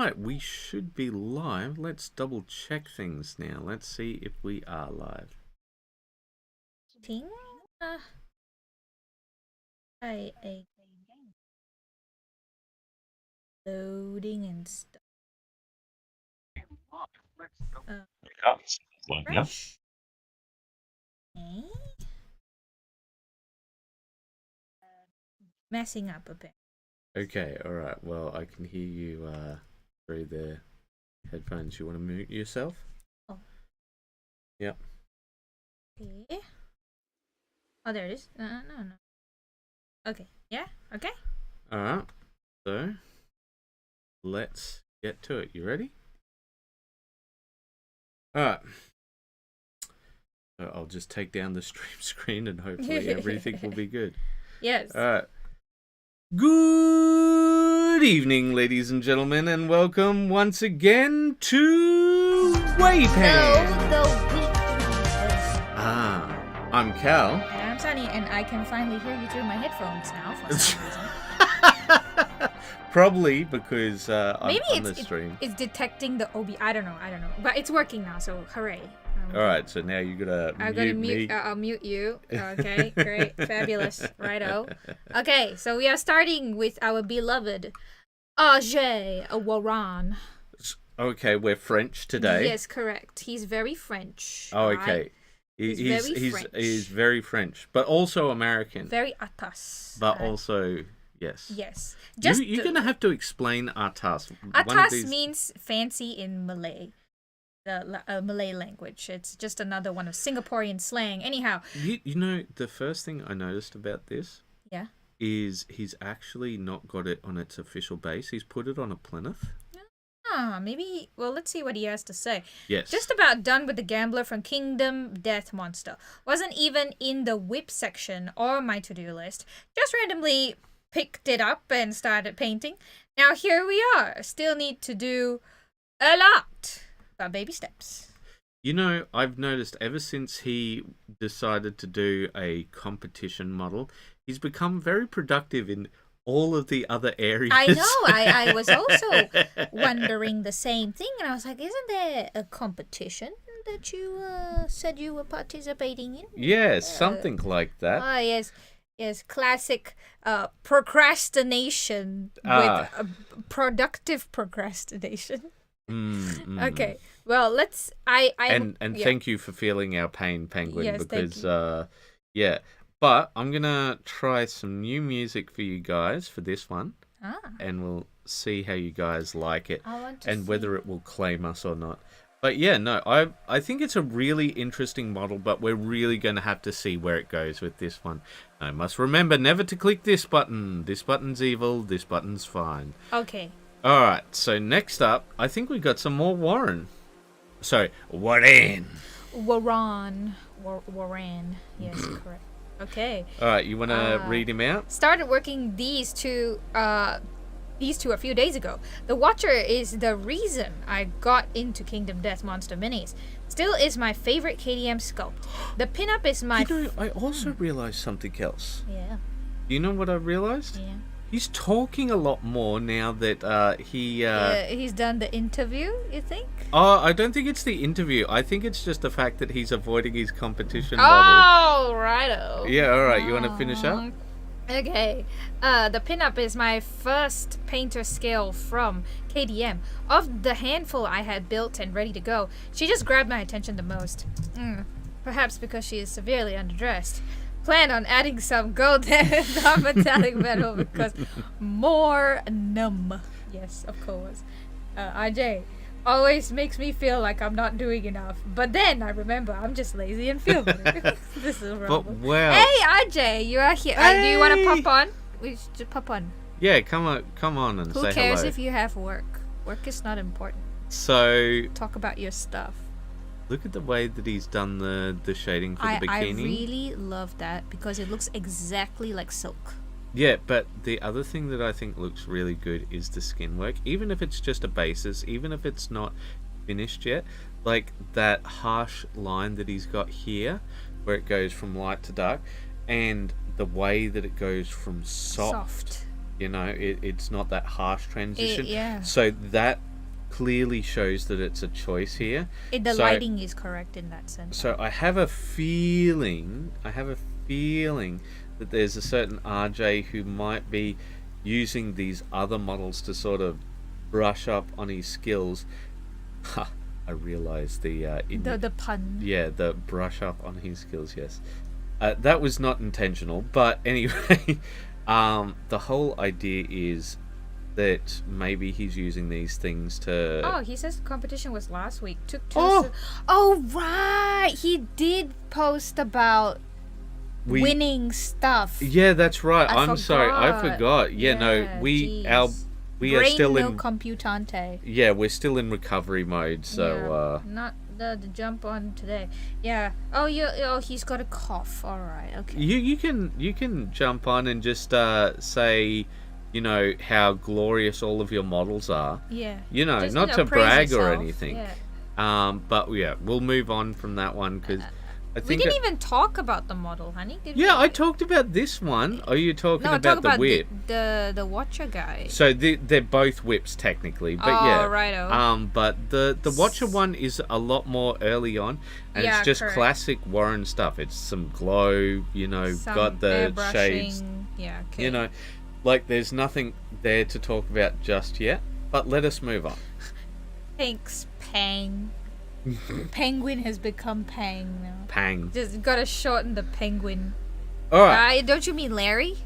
Alright, we should be live. Let's double check things now. Let's see if we are live. Loading and stuff. Fresh. Okay. Messing up a bit. Okay, alright. Well, I can hear you through the headphones. You want to mute yourself? Oh. Yep. Okay. Oh, there it is. No. Okay. Yeah? Okay. Alright. So, let's get to it. You ready? Alright. So I'll just take down the stream screen and hopefully everything will be good. Yes. Alright. Good evening, ladies and gentlemen, and welcome once again to WAYPN. I'm Karl. And I'm Sunny, and I can finally hear you through my headphones now for some reason. Probably because Maybe on the stream. It's detecting the OB. I don't know. But it's working now, so hooray. Alright, so now you gotta mute me. I'll mute you. Okay, great. Fabulous. Righto. Okay, so we are starting with our beloved Ajay Waran. Okay, we're French today. Yes, correct. He's very French. Oh, okay. Right? He's very French, but also American. Very atas. But also, yes. Yes. You're going to have to explain atas. Atas means fancy in Malay. The Malay language. It's just another one of Singaporean slang. Anyhow. You know, the first thing I noticed about this is he's actually not got it on its official base. He's put it on a plinth. Maybe. Well, let's see what he has to say. Yes. Just about done with the gambler from Kingdom Death Monster. Wasn't even in the whip section or my to-do list. Just randomly picked it up and started painting. Now here we are. Still need to do a lot. But baby steps. You know, I've noticed ever since he decided to do a competition model, he's become very productive in all of the other areas. I know. I was also wondering the same thing. And I was like, isn't there a competition that you said you were participating in? Yes, something like that. Oh, yes. Yes, classic procrastination with productive procrastination. Okay, well, let's. Thank you for feeling our pain, Penguin, because But I'm gonna try some new music for you guys for this one, and we'll see how you guys like it and whether it will claim us or not. But yeah, no, I think it's a really interesting model, but we're really gonna have to see where it goes with this one. I must remember never to click this button. This button's evil. This button's fine. Okay. Alright, so next up, I think we got some more Warren. Sorry, Warren. Warren. Yes, correct. Okay. Alright, you want to read him out? Started working these two a few days ago. The Watcher is the reason I got into Kingdom Death Monster Minis. Still is my favorite KDM sculpt. The pinup is my... You know, I also realized something else. Yeah. You know what I realized? Yeah. He's talking a lot more now that he's done the interview, you think? Oh, I don't think it's the interview. I think it's just the fact that he's avoiding his competition model. Oh, righto. Yeah, alright. You want to finish up? Okay. The pinup is my first painter scale from KDM. Of the handful I had built and ready to go, she just grabbed my attention the most. Perhaps because she is severely underdressed. Plan on adding some gold and non-metallic metal because more numb. Yes, of course. Ajay always makes me feel like I'm not doing enough. But then I remember I'm just lazy and feel better. This is a problem. Hey, Ajay, you are here. Hey. Do you want to pop on? We should pop on. Yeah, come on and say hello. Who cares if you have work? Work is not important. So... Talk about your stuff. Look at the way that he's done the shading for the bikini. I really love that because it looks exactly like silk. Yeah, but the other thing that I think looks really good is the skin work. Even if it's just a basis, even if it's not finished yet, like that harsh line that he's got here, where it goes from light to dark, and the way that it goes from soft. You know, it's not that harsh transition. Yeah. So that clearly shows that it's a choice here. The lighting is correct in that sense. So I have a feeling that there's a certain RJ who might be using these other models to sort of brush up on his skills. Ha! I realised the pun. Yeah, the brush up on his skills. Yes, that was not intentional. But anyway, the whole idea is that maybe he's using these things to... Oh, he says the competition was last week. Oh, right! He did post about winning stuff. Yeah, that's right. I'm sorry, I forgot. Yeah, we are still in... computante. Yeah, we're still in recovery mode, so... Not the jump on today. Yeah. Oh, he's got a cough. All right, okay. You can jump on and just say... how glorious all of your models are. Yeah. Just, not to brag or anything. Yeah. But yeah, we'll move on from that one because I think we didn't even talk about the model, honey. I talked about this one. Are you talking about the whip? The Watcher guy. So they're both whips technically, but righto. But the Watcher one is a lot more early on, and it's just classic Warren stuff. It's some glow, got the shades. Yeah. Okay. Like, there's nothing there to talk about just yet, but let us move on. Thanks, Pang. Penguin has become Pang now. Pang. Just gotta shorten the penguin. Alright. Don't you mean Larry?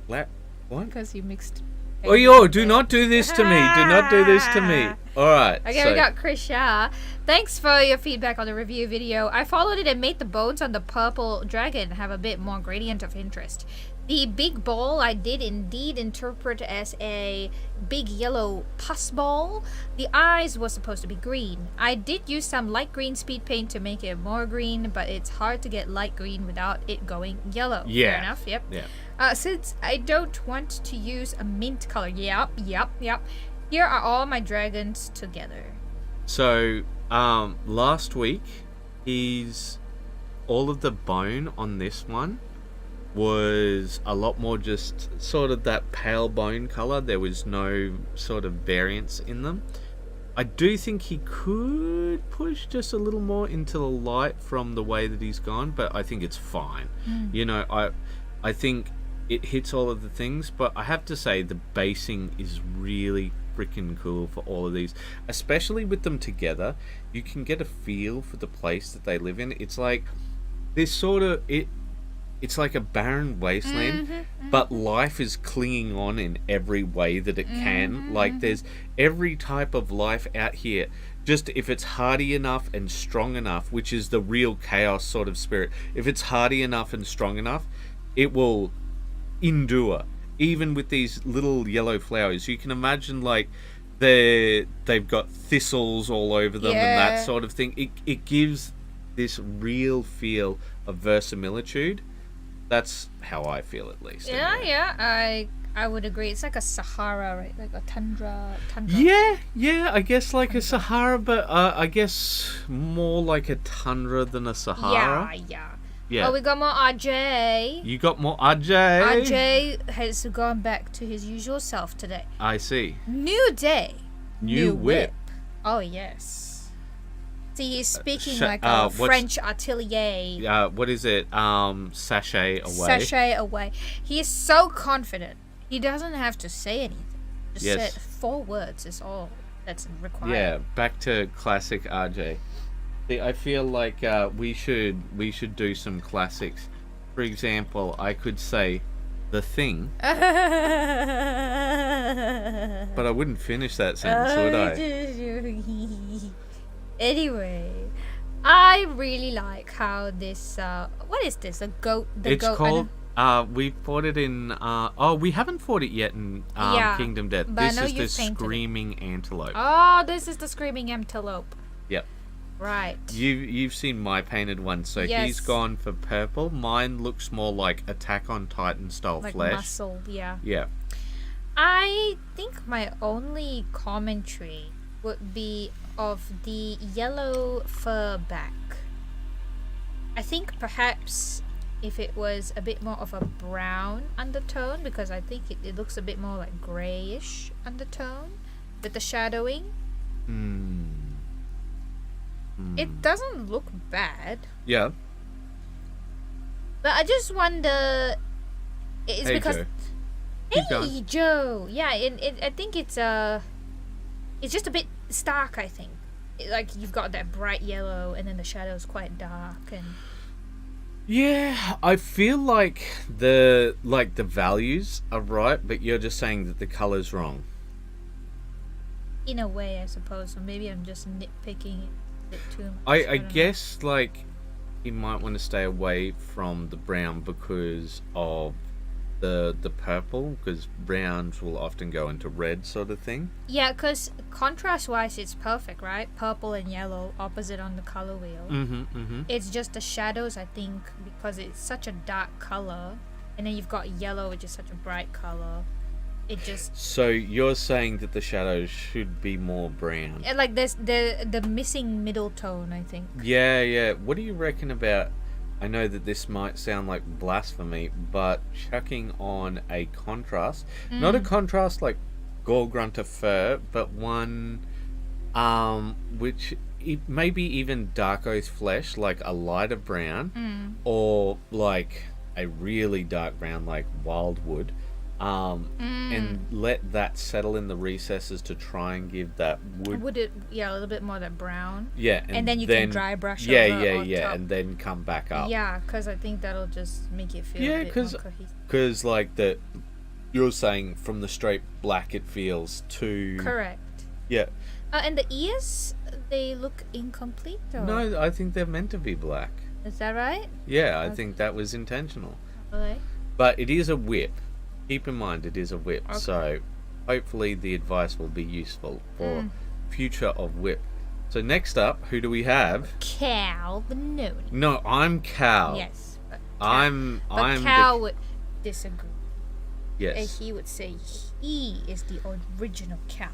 What? Because you mixed... do not do this to me. Do not do this to me. Alright. Okay, we got Chris Shah. Thanks for your feedback on the review video. I followed it and made the bones on the purple dragon have a bit more gradient of interest. The big ball I did indeed interpret as a big yellow pus ball. The eyes were supposed to be green. I did use some light green speed paint to make it more green, but it's hard to get light green without it going yellow. Yeah. Fair enough, yep. Yeah. Since I don't want to use a mint color. Yep. Here are all my dragons together. So, last week, all of the bone on this one was a lot more just sort of that pale bone color. There was no sort of variance in them. I do think he could push just a little more into the light from the way that he's gone, but I think it's fine. I think it hits all of the things, but I have to say the basing is really freaking cool for all of these, especially with them together. You can get a feel for the place that they live in. It's like this sort of it's like a barren wasteland, but life is clinging on in every way that it can. Like, there's every type of life out here. Just if it's hardy enough and strong enough, which is the real chaos sort of spirit, if it's hardy enough and strong enough, it will endure. Even with these little yellow flowers, you can imagine, like, they've got thistles all over them and that sort of thing. It gives this real feel of verisimilitude. That's how I feel, at least. I would agree. It's like a Sahara, right? Like a tundra. Yeah. I guess like a Sahara, but I guess more like a tundra than a Sahara. Yeah. Oh, we got more RJ. You got more RJ. RJ has gone back to his usual self today. I see. New day. New whip. Oh, yes. See, he's speaking like a French atelier. What is it? Sachet away. Sachet away. He is so confident. He doesn't have to say anything. Just say 4 words is all that's required. Yeah, back to classic RJ. See, I feel like we should do some classics. For example, I could say the thing, but I wouldn't finish that sentence, would I? Anyway, I really like how this what is this? A goat? It's called we fought it in we haven't fought it yet in Kingdom Death. This is the screaming antelope. Oh, this is the screaming antelope. Yep. Right. You've seen my painted one, so he's gone for purple. Mine looks more like Attack on Titan style like flesh. Muscle, yeah. Yeah. I think my only commentary would be of the yellow fur back. I think perhaps if it was a bit more of a brown undertone, because I think it looks a bit more like grayish undertone, with the shadowing. It doesn't look bad. Yeah. But I just wonder, it's Hey, because Joe. Hey Joe, yeah, I think it's just a bit stark. I think, like you've got that bright yellow, and then the shadow's quite dark, and Yeah, I feel like the values are right, but you're just saying that the color's wrong. in a way, I suppose. So maybe I'm just nitpicking it a bit too much. I don't know. guess like you might want to stay away from the brown because of the purple, because browns will often go into red sort of thing. Yeah, because contrast-wise, it's perfect, right? Purple and yellow opposite on the color wheel. It's just the shadows, I think, because it's such a dark color, and then you've got yellow, which is such a bright color. It just So you're saying that the shadows should be more brown. like there's the missing middle tone, I think. Yeah. What do you reckon about, I know that this might sound like blasphemy, but chucking on a contrast, not a contrast like Gore Grunter fur, but one which maybe even Dark Oath flesh, like a lighter brown, or like a really dark brown like Wildwood, and let that settle in the recesses to try and give that wood. Would it, a little bit more that brown. Yeah, And then you can dry brush Yeah, over on top. and then come back up. Yeah, because I think that'll just make it feel Yeah, a bit more cohesive. because like you're saying from the straight black it feels too. Correct. Yeah. And the ears, they look incomplete, or? No, I think they're meant to be black. Is that right? Yeah, I think that was intentional. Okay. But it is a whip. Keep in mind it is a whip. Okay. So hopefully the advice will be useful for future of whip. So next up, who do we have? Cal Benoni. No, I'm Cal. Yes. But I'm Cal would disagree. Yes. He would say he is the original Cal.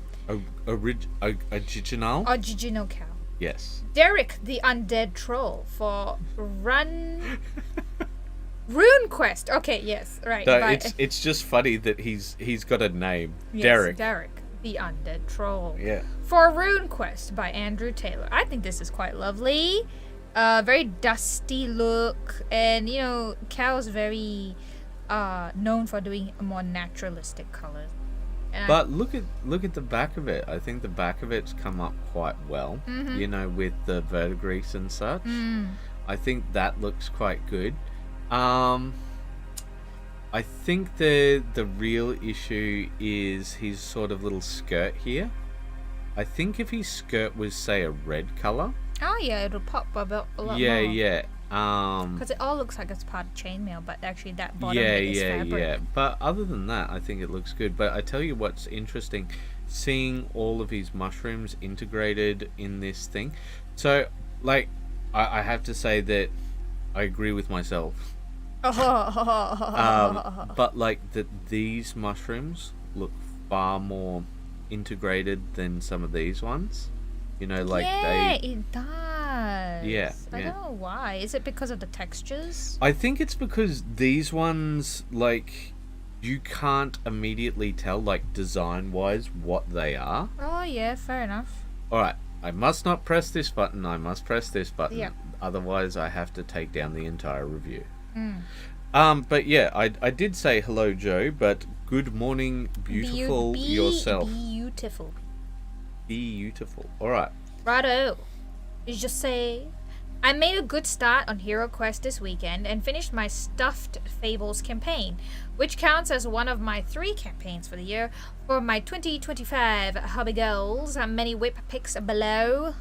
Original? Original Cal. Yes. Derek, the undead troll, for Rune Quest. Okay, yes, right. No, it's just funny that he's got a name. Yes, Derek. Derek, the undead troll. Yeah. For Rune Quest by Andrew Taylor. I think this is quite lovely. Very dusty look, and Cal's very known for doing more naturalistic colors. But look at the back of it. I think the back of it's come up quite well. With the verdigris and such. I think that looks quite good. I think the real issue is his sort of little skirt here. I think if his skirt was, say, a red color. Oh yeah, it'll pop a lot more. Yeah. Because it all looks like it's part of chainmail, but actually that bottom bit is fabric. Yeah. But other than that, I think it looks good. But I tell you what's interesting, seeing all of his mushrooms integrated in this thing. So, like, I have to say that I agree with myself. But like these mushrooms look far more integrated than some of these ones. It does. Yeah. I don't know why. Is it because of the textures? I think it's because these ones, like, you can't immediately tell, like, design-wise what they are. Oh yeah, fair enough. Alright, I must not press this button, I must press this button. Yep. Otherwise I have to take down the entire review. But yeah, I did say hello, Joe, but good morning, beautiful yourself. Beautiful. Alright. Righto. You just say, I made a good start on Hero Quest this weekend and finished my Stuffed Fables campaign, which counts as one of my 3 campaigns for the year. For my 2025 hobby goals, many whip picks below.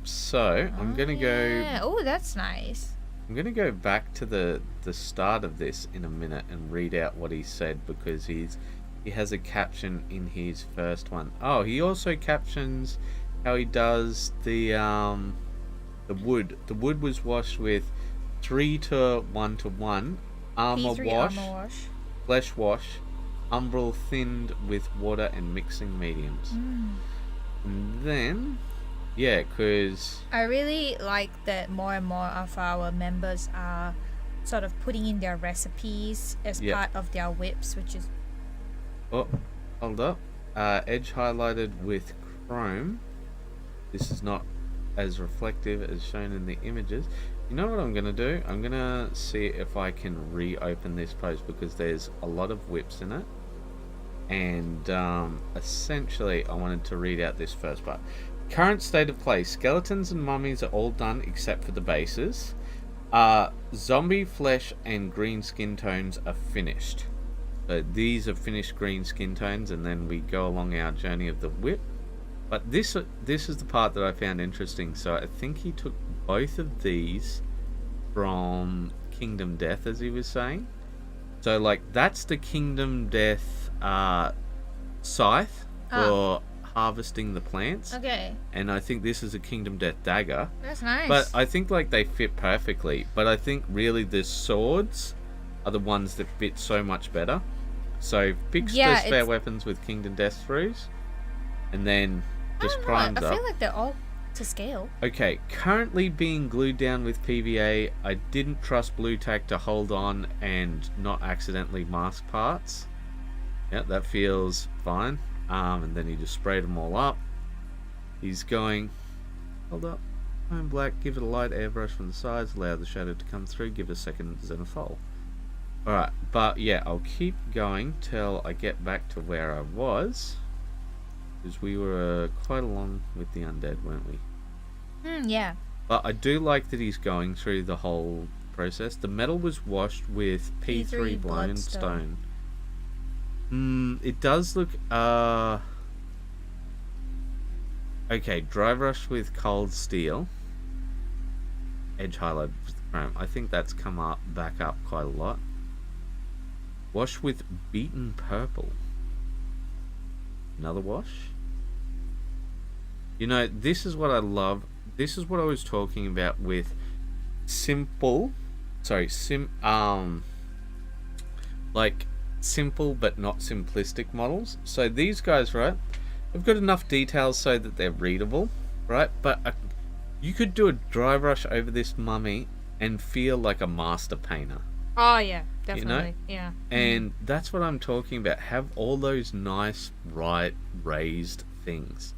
So I'm gonna go. Oh, that's nice. I'm gonna go back to the start of this in a minute and read out what he said, because he has a caption in his first one. Oh, he also captions how he does the wood. The wood was washed with 3:1:1 armor wash, flesh wash, umbral thinned with water and mixing mediums. And then, because I really like that more and more of our members are sort of putting in their recipes as part of their whips, which is... Oh, hold up. edge highlighted with chrome. This is not as reflective as shown in the images. You know what I'm going to do? I'm going to see if I can reopen this post because there's a lot of whips in it. And essentially, I wanted to read out this first part. Current state of play. Skeletons and mummies are all done except for the bases. Zombie flesh and green skin tones are finished. So these are finished green skin tones, and then we go along our journey of the whip. But this is the part that I found interesting. So I think he took both of these from Kingdom Death, as he was saying. So like that's the Kingdom Death scythe for harvesting the plants. Okay. And I think this is a Kingdom Death dagger. That's nice. But I think like they fit perfectly. But I think really the swords are the ones that fit so much better. So fix the spare weapons with Kingdom Death throws, and then just primes up. I feel like they're all to scale. Okay, currently being glued down with PVA. I didn't trust Blue Tack to hold on and not accidentally mask parts. Yeah, that feels fine. And then he just sprayed them all up. He's going, hold up, Home Black, give it a light airbrush from the sides, allow the shadow to come through, give it a second Xenophol. Alright, but yeah, I'll keep going till I get back to where I was. Because we were quite along with the undead, weren't we? Yeah. But I do like that he's going through the whole process. The metal was washed with P3 blown stone. It does look... Okay, dry brush with cold steel. Edge highlight with chrome. I think that's come up back up quite a lot. Wash with beaten purple. Another wash. You know, this is what I love. This is what I was talking about with simple, like simple but not simplistic models. So these guys, right, have got enough details so that they're readable, right? But you could do a dry brush over this mummy and feel like a master painter. Oh yeah, definitely. You know? Yeah. And that's what I'm talking about. Have all those nice, bright, raised things.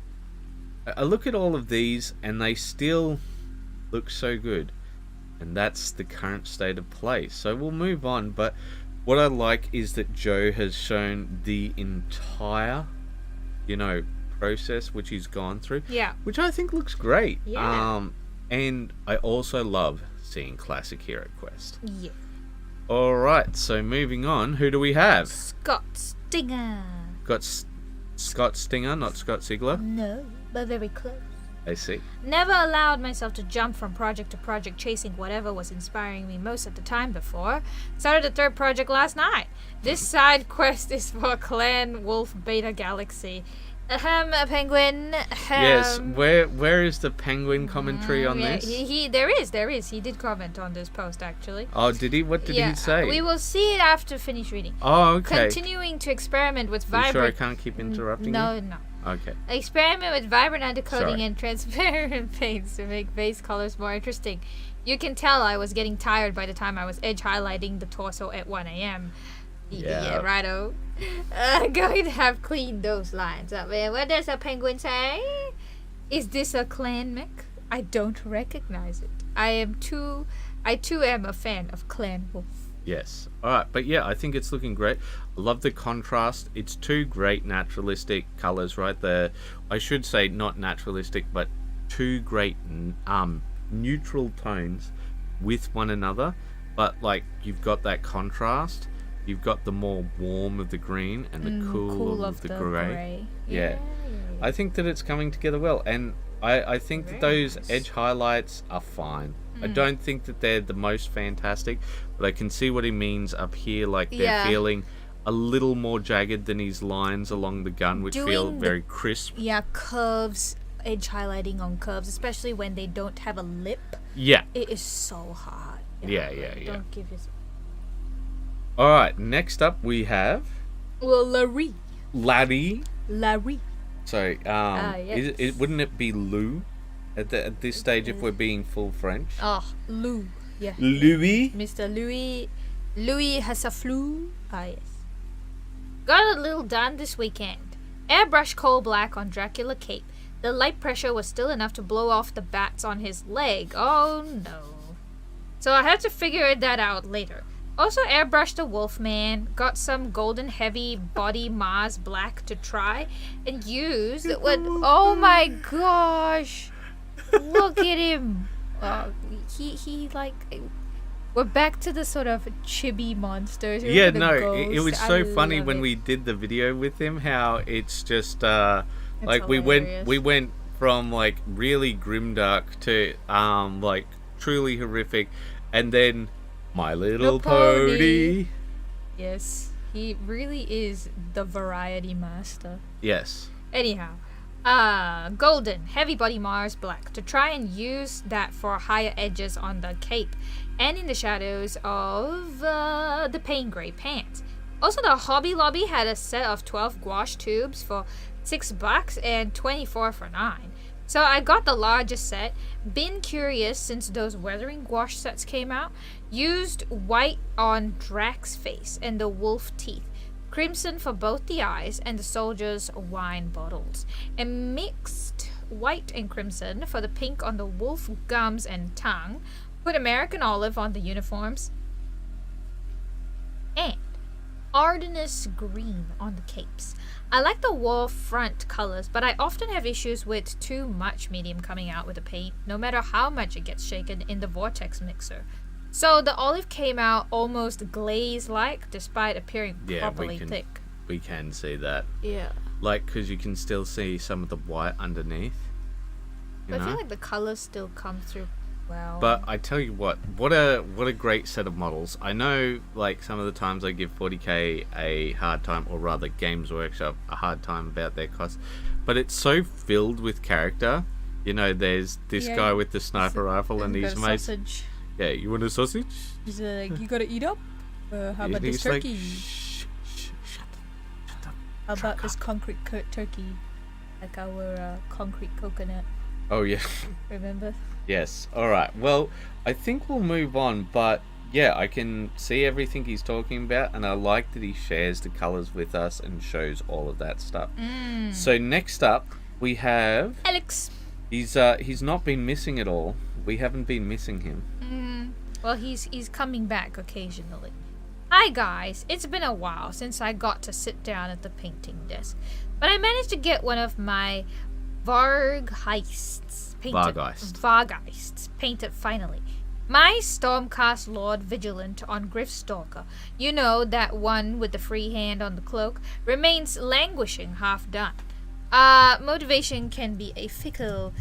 I look at all of these and they still look so good. And that's the current state of play. So we'll move on. But what I like is that Joe has shown the entire, process which he's gone through. Yeah. Which I think looks great. Yeah. And I also love seeing Classic Hero Quest. Yeah. Alright, so moving on, who do we have? Scott Stinger. Got Scott Stinger, not Scott Sigler? No, but very close. I see. Never allowed myself to jump from project to project chasing whatever was inspiring me most at the time before. Started a third project last night. This side quest is for Clan Wolf Beta Galaxy. A penguin. Yes, where is the penguin commentary on this? There is. He did comment on this post actually. Oh, did he? What did he say? We will see it after finish reading. Oh, okay. Continuing to experiment with Are you vibrant. sure I can't keep interrupting you? No. Okay. Experiment with vibrant undercoating and transparent paints to make base colors more interesting. You can tell I was getting tired by the time I was edge highlighting the torso at 1 a.m. Yeah, righto. Going to have cleaned those lines up. What does a penguin say? Is this a clan mech? I don't recognize it. I too am a fan of Clan Wolf. Yes. Alright, but yeah, I think it's looking great. I love the contrast. It's two great naturalistic colours, right? I should say not naturalistic, but two great neutral tones with one another. But like you've got that contrast. You've got the more warm of the green and the cool of the grey. Yeah. I think that it's coming together well. And I think that those edge highlights are fine. I don't think that they're the most fantastic, but I can see what he means up here. Like they're feeling a little more jagged than his lines along the gun, which feel very crisp. Yeah, curves, edge highlighting on curves, especially when they don't have a lip. Yeah. It is so hard. Yeah. Don't give yourself... Alright, next up we have... Larry. Sorry, yes. wouldn't it be Lou at this stage if we're being full French? Oh, Lou. Yeah. Louis? Mr. Louis has a flu. Ah, yes. Got a little done this weekend. Airbrush coal black on Dracula cape. The light pressure was still enough to blow off the bats on his leg. Oh no. So I had to figure that out later. Also airbrushed the Wolfman, got some golden heavy body Mars black to try, and used what? Oh my gosh! Look at him. He like. We're back to the sort of chibi monsters. Yeah, no, it was so funny when we did the video with him. How it's just like hilarious. we went from like really grimdark to like truly horrific, and then My Little Pony. Yes, he really is the variety master. Yes. Anyhow, golden heavy body Mars black to try and use that for higher edges on the cape and in the shadows of the pain gray pants. Also, the Hobby Lobby had a set of 12 gouache tubes for $6 and 24 for $9. So I got the largest set. Been curious since those weathering gouache sets came out. Used white on Drax's face and the wolf teeth. Crimson for both the eyes and the soldiers' wine bottles. And mixed white and crimson for the pink on the wolf gums and tongue. Put American olive on the uniforms. And Ardennes green on the capes. I like the wall front colors, but I often have issues with too much medium coming out with the paint, no matter how much it gets shaken in the vortex mixer. So the olive came out almost glaze-like, despite appearing properly thick. We can see that. Yeah. Like, because you can still see some of the white underneath. But I feel like the colors still come through well. But I tell you what a great set of models. I know, like, some of the times I give 40k a hard time, or rather Games Workshop a hard time about their costs, but it's so filled with character. You know, there's this guy with the sniper rifle and his mates. Sausage. Yeah, you want a sausage? He's like, you gotta eat up? How about this turkey? Like, shut up. How about this concrete turkey? Like our concrete coconut. Oh, yeah. Remember? Yes. All right. Well, I think we'll move on, but yeah, I can see everything he's talking about, and I like that he shares the colors with us and shows all of that stuff. So next up, we have Alex. He's not been missing at all. We haven't been missing him. Well, he's coming back occasionally. Hi guys, it's been a while since I got to sit down at the painting desk, but I managed to get one of my Vargheists painted finally. My Stormcast Lord Vigilant on Gryffstalker, you know, that one with the free hand on the cloak, remains languishing half done. Motivation can be a fickle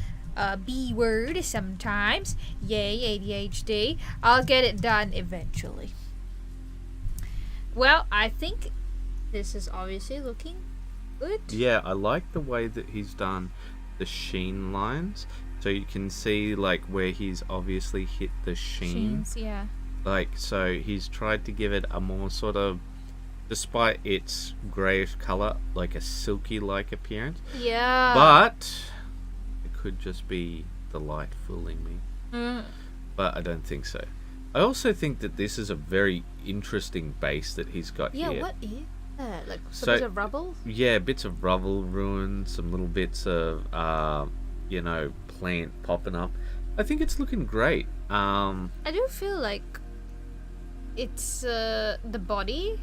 B word sometimes. Yay, ADHD. I'll get it done eventually. Well, I think this is obviously looking good. Yeah, I like the way that he's done the sheen lines. So you can see like where he's obviously hit the sheen. Sheens, yeah. Like, so he's tried to give it a more sort of, despite its greyish colour, like a silky like appearance. Yeah. But it could just be the light fooling me. But I don't think so. I also think that this is a very interesting base that he's got here. Yeah, what is that? Like some bits of rubble? Yeah, bits of rubble, ruins, some little bits of plant popping up. I think it's looking great. I do feel like it's the body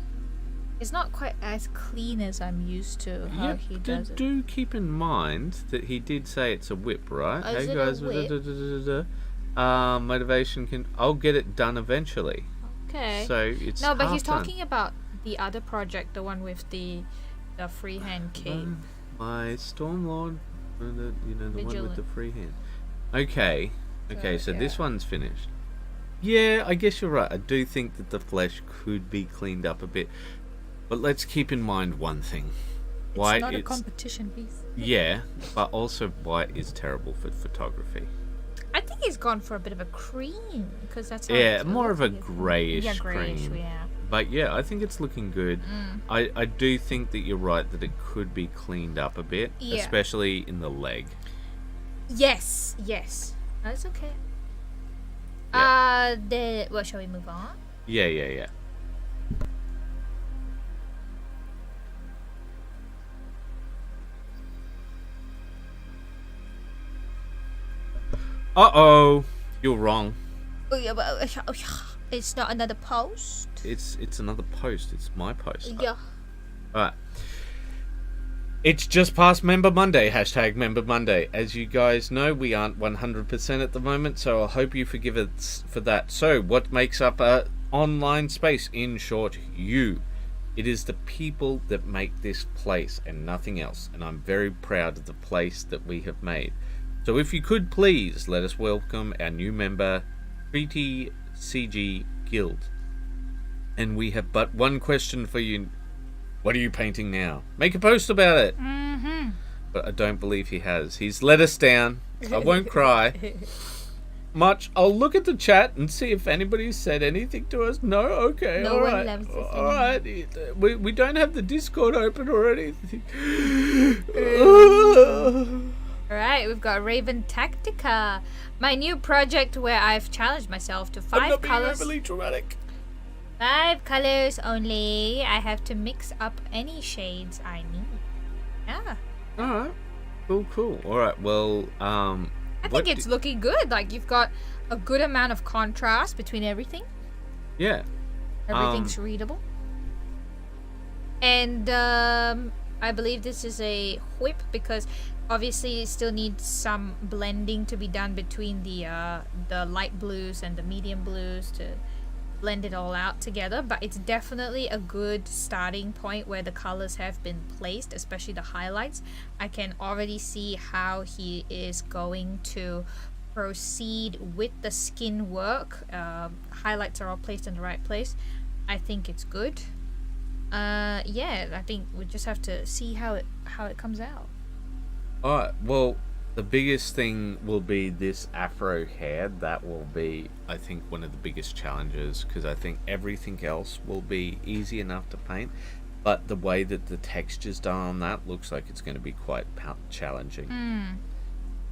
is not quite as clean as I'm used to how he does it. Do keep in mind that he did say it's a whip, right? Oh, is it a whip? Motivation can. I'll get it done eventually. Okay. So it's no, but he's done. talking about the other project, the one with the freehand cape. My Stormlord, the Vigilant. one with the freehand. Okay, so yeah. this one's finished. Yeah, I guess you're right. I do think that the flesh could be cleaned up a bit, but let's keep in mind one thing. It's not a competition piece. Yeah, but also white is terrible for photography. I think he's gone for a bit of a cream because that's how more of a greyish greyish, cream. Yeah. But yeah, I think it's looking good. I do think that you're right that it could be cleaned up a bit, especially in the leg. Yes. That's okay. Yeah. Well, shall we move on? Yeah. Uh-oh. You're wrong. It's not another post. It's another post. It's my post. Yeah. Alright. It's just past Member Monday. # Member Monday. As you guys know, we aren't 100% at the moment, so I hope you forgive us for that. So, what makes up a online space? In short, you. It is the people that make this place and nothing else. And I'm very proud of the place that we have made. So if you could please let us welcome our new member, Treaty CG Guild. And we have but one question for you. What are you painting now? Make a post about it. Mm-hmm. But I don't believe he has. He's let us down. I won't cry much. I'll look at the chat and see if anybody said anything to us. No? Okay. No all one right. loves us All right. We don't have the Discord open or anything. Alright, we've got Raven Tactica. My new project where I've challenged myself to 5 I'm not colors. being overly dramatic. 5 colors only. I have to mix up any shades I need. Yeah. Alright. Cool. Alright, well, I think it's looking good. Like, you've got a good amount of contrast between everything. Yeah. Everything's readable. And I believe this is a whip because obviously it still needs some blending to be done between the light blues and the medium blues to blend it all out together, but it's definitely a good starting point where the colors have been placed, especially the highlights. I can already see how he is going to proceed with the skin work. Highlights are all placed in the right place. I think it's good. Yeah, I think we just have to see how it comes out. Alright, well, the biggest thing will be this afro hair. That will be, I think, one of the biggest challenges, because I think everything else will be easy enough to paint, but the way that the texture's done on that looks like it's going to be quite challenging.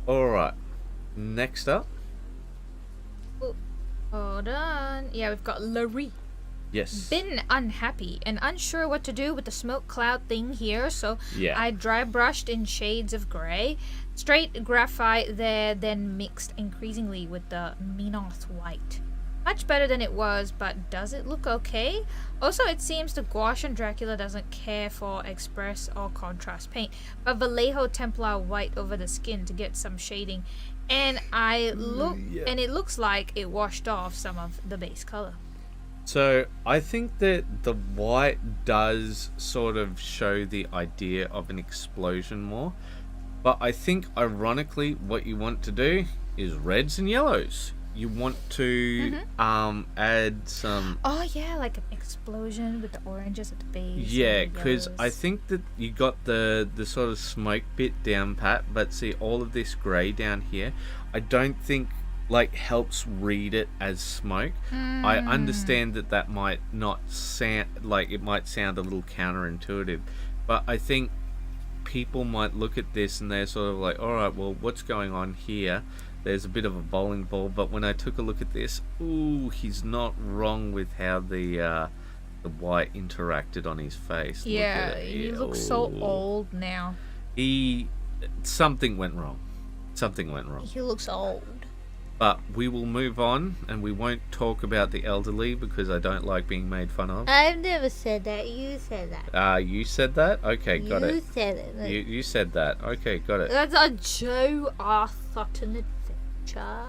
Alright, next up. Ooh, hold on. Yeah, we've got Larry. Yes. Been unhappy and unsure what to do with the smoke cloud thing here, so yeah. I dry brushed in shades of grey, straight graphite there, then mixed increasingly with the Minoth white. Much better than it was, but does it look okay? Also, it seems the Gouache and Dracula doesn't care for express or contrast paint, but Vallejo Templar white over the skin to get some shading, and and it looks like it washed off some of the base color. So I think that the white does sort of show the idea of an explosion more, but I think ironically what you want to do is reds and yellows. You want to add some... Oh yeah, like an explosion with the oranges at the base. Yeah, because I think that you got the sort of smoke bit down pat, but see all of this grey down here, I don't think like helps read it as smoke. I understand that might not sound like, it might sound a little counterintuitive, but I think people might look at this and they're sort of like, alright, well, what's going on here? There's a bit of a bowling ball, but when I took a look at this, ooh, he's not wrong with how the white interacted on his face. Yeah, he looks so old now. Something went wrong. He looks old. But we will move on, and we won't talk about the elderly because I don't like being made fun of. I've never said that. You said that. You said that? Okay, got it. You said it. You said that. Okay, got it. That's a Joe Arthurton adventure.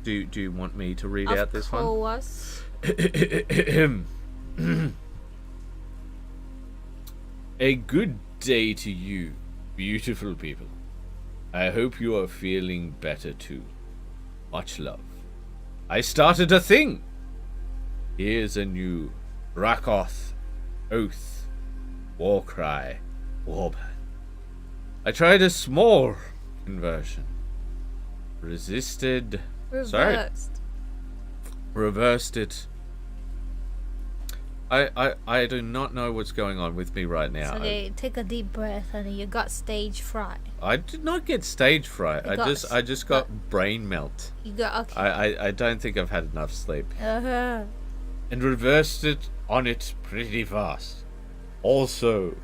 Do you want me to read out this one? Of course. A good day to you, beautiful people. I hope you are feeling better too. Much love. I started a thing. Here's a new Rakoth, Oath, Warcry, Warband. I tried a small conversion. Reversed it. I do not know what's going on with me right now. So take a deep breath, honey. You got stage fright. I did not get stage fright. I just got brain melt. You got okay. I don't think I've had enough sleep. Uh-huh. And reversed it on it pretty fast. Also,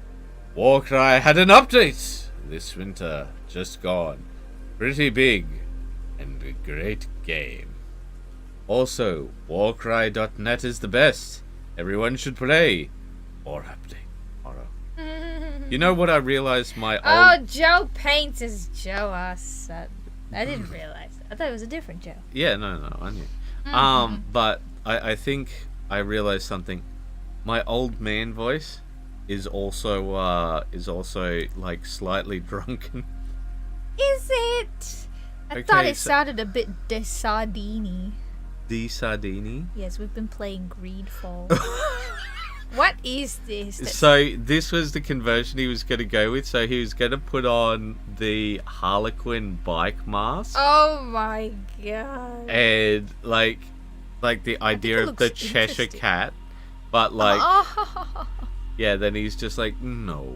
Warcry had an update this winter, just gone. Pretty big. and a great game. Also, warcry.net is the best. Everyone should play. Or update tomorrow. You know what I realized my old... Joe paints as Joe, son. I didn't realize. I thought it was a different Joe. Yeah, no, I knew. But I think I realized something. My old man voice is also like slightly drunken. Is it? I thought it sounded a bit de-sardini. De-sardini? Yes, we've been playing Greedfall. What is this? So this was the conversion he was going to go with. So he was going to put on the Harlequin bike mask. Oh my god! And like the idea of the Cheshire Cat, but like, yeah. Then he's just like, no,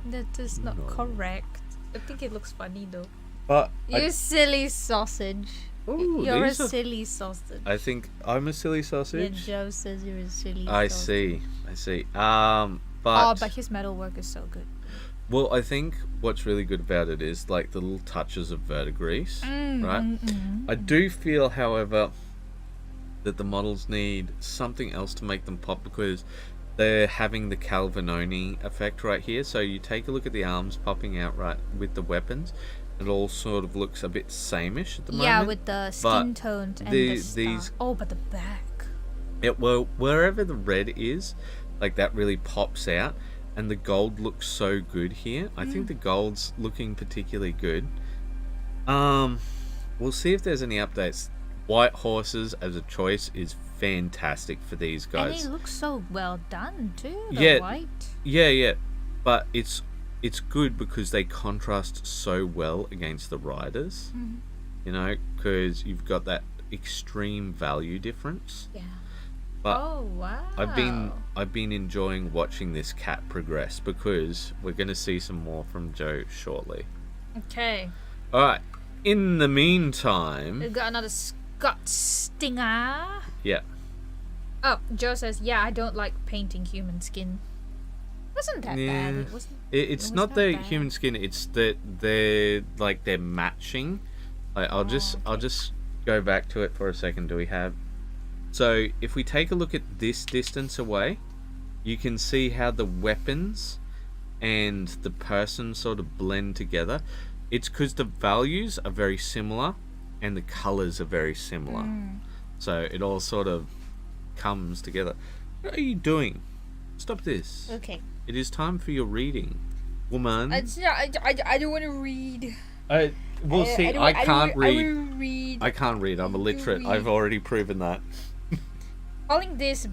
that is not correct. I think it looks funny though. But you silly sausage. Ooh, you're a silly sausage. I think I'm a silly sausage. Yeah, Joe says you're a silly sausage. I see. But his metal work is so good. Well, I think what's really good about it is like the little touches of verdigrease, right? I do feel, however, that the models need something else to make them pop because they're having the Calvinoni effect right here. So you take a look at the arms popping out right with the weapons. It all sort of looks a bit sameish at the moment. Yeah, with the skin tones and these. Oh, but the back. Well, wherever the red is, like that really pops out, and the gold looks so good here. I think the gold's looking particularly good. We'll see if there's any updates. White horses as a choice is fantastic for these guys. And it looks so well done too. White. Yeah. But it's good because they contrast so well against the riders. You know, because you've got that extreme value difference. Yeah. But wow. I've been enjoying watching this cat progress because we're going to see some more from Joe shortly. Okay. All right. In the meantime, we've got another Scott Stinger. Yeah. Oh, Joe says, "Yeah, I don't like painting human skin." Wasn't that bad? It wasn't. It's not the bad. Human skin. It's that they're matching. Like I'll just go back to it for a second. Do we have? So if we take a look at this distance away, you can see how the weapons and the person sort of blend together. It's because the values are very similar and the colors are very similar. So it all sort of comes together. What are you doing? Stop this. Okay. It is time for your reading, woman. I don't want to read. I can't read. I can't read. I'm illiterate. I've already proven that. Calling this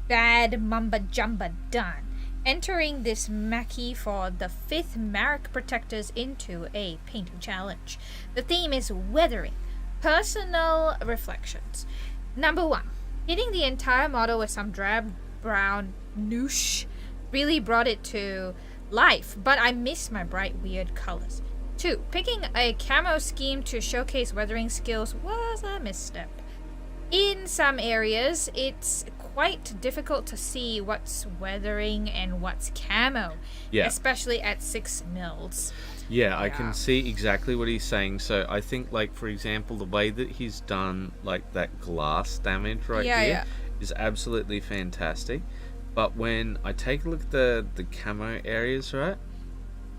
bad mumba jumba done. Entering this Mackie for the 5th Marek Protectors into a painting challenge. The theme is weathering. Personal reflections. Number 1. Hitting the entire model with some drab brown noosh really brought it to life, but I miss my bright weird colors. 2. Picking a camo scheme to showcase weathering skills was a misstep. In some areas, it's quite difficult to see what's weathering and what's camo, especially at 6 mils. Yeah, I can see exactly what he's saying. So I think, like, for example, the way that he's done, like, that glass damage here is absolutely fantastic. But when I take a look at the camo areas, right,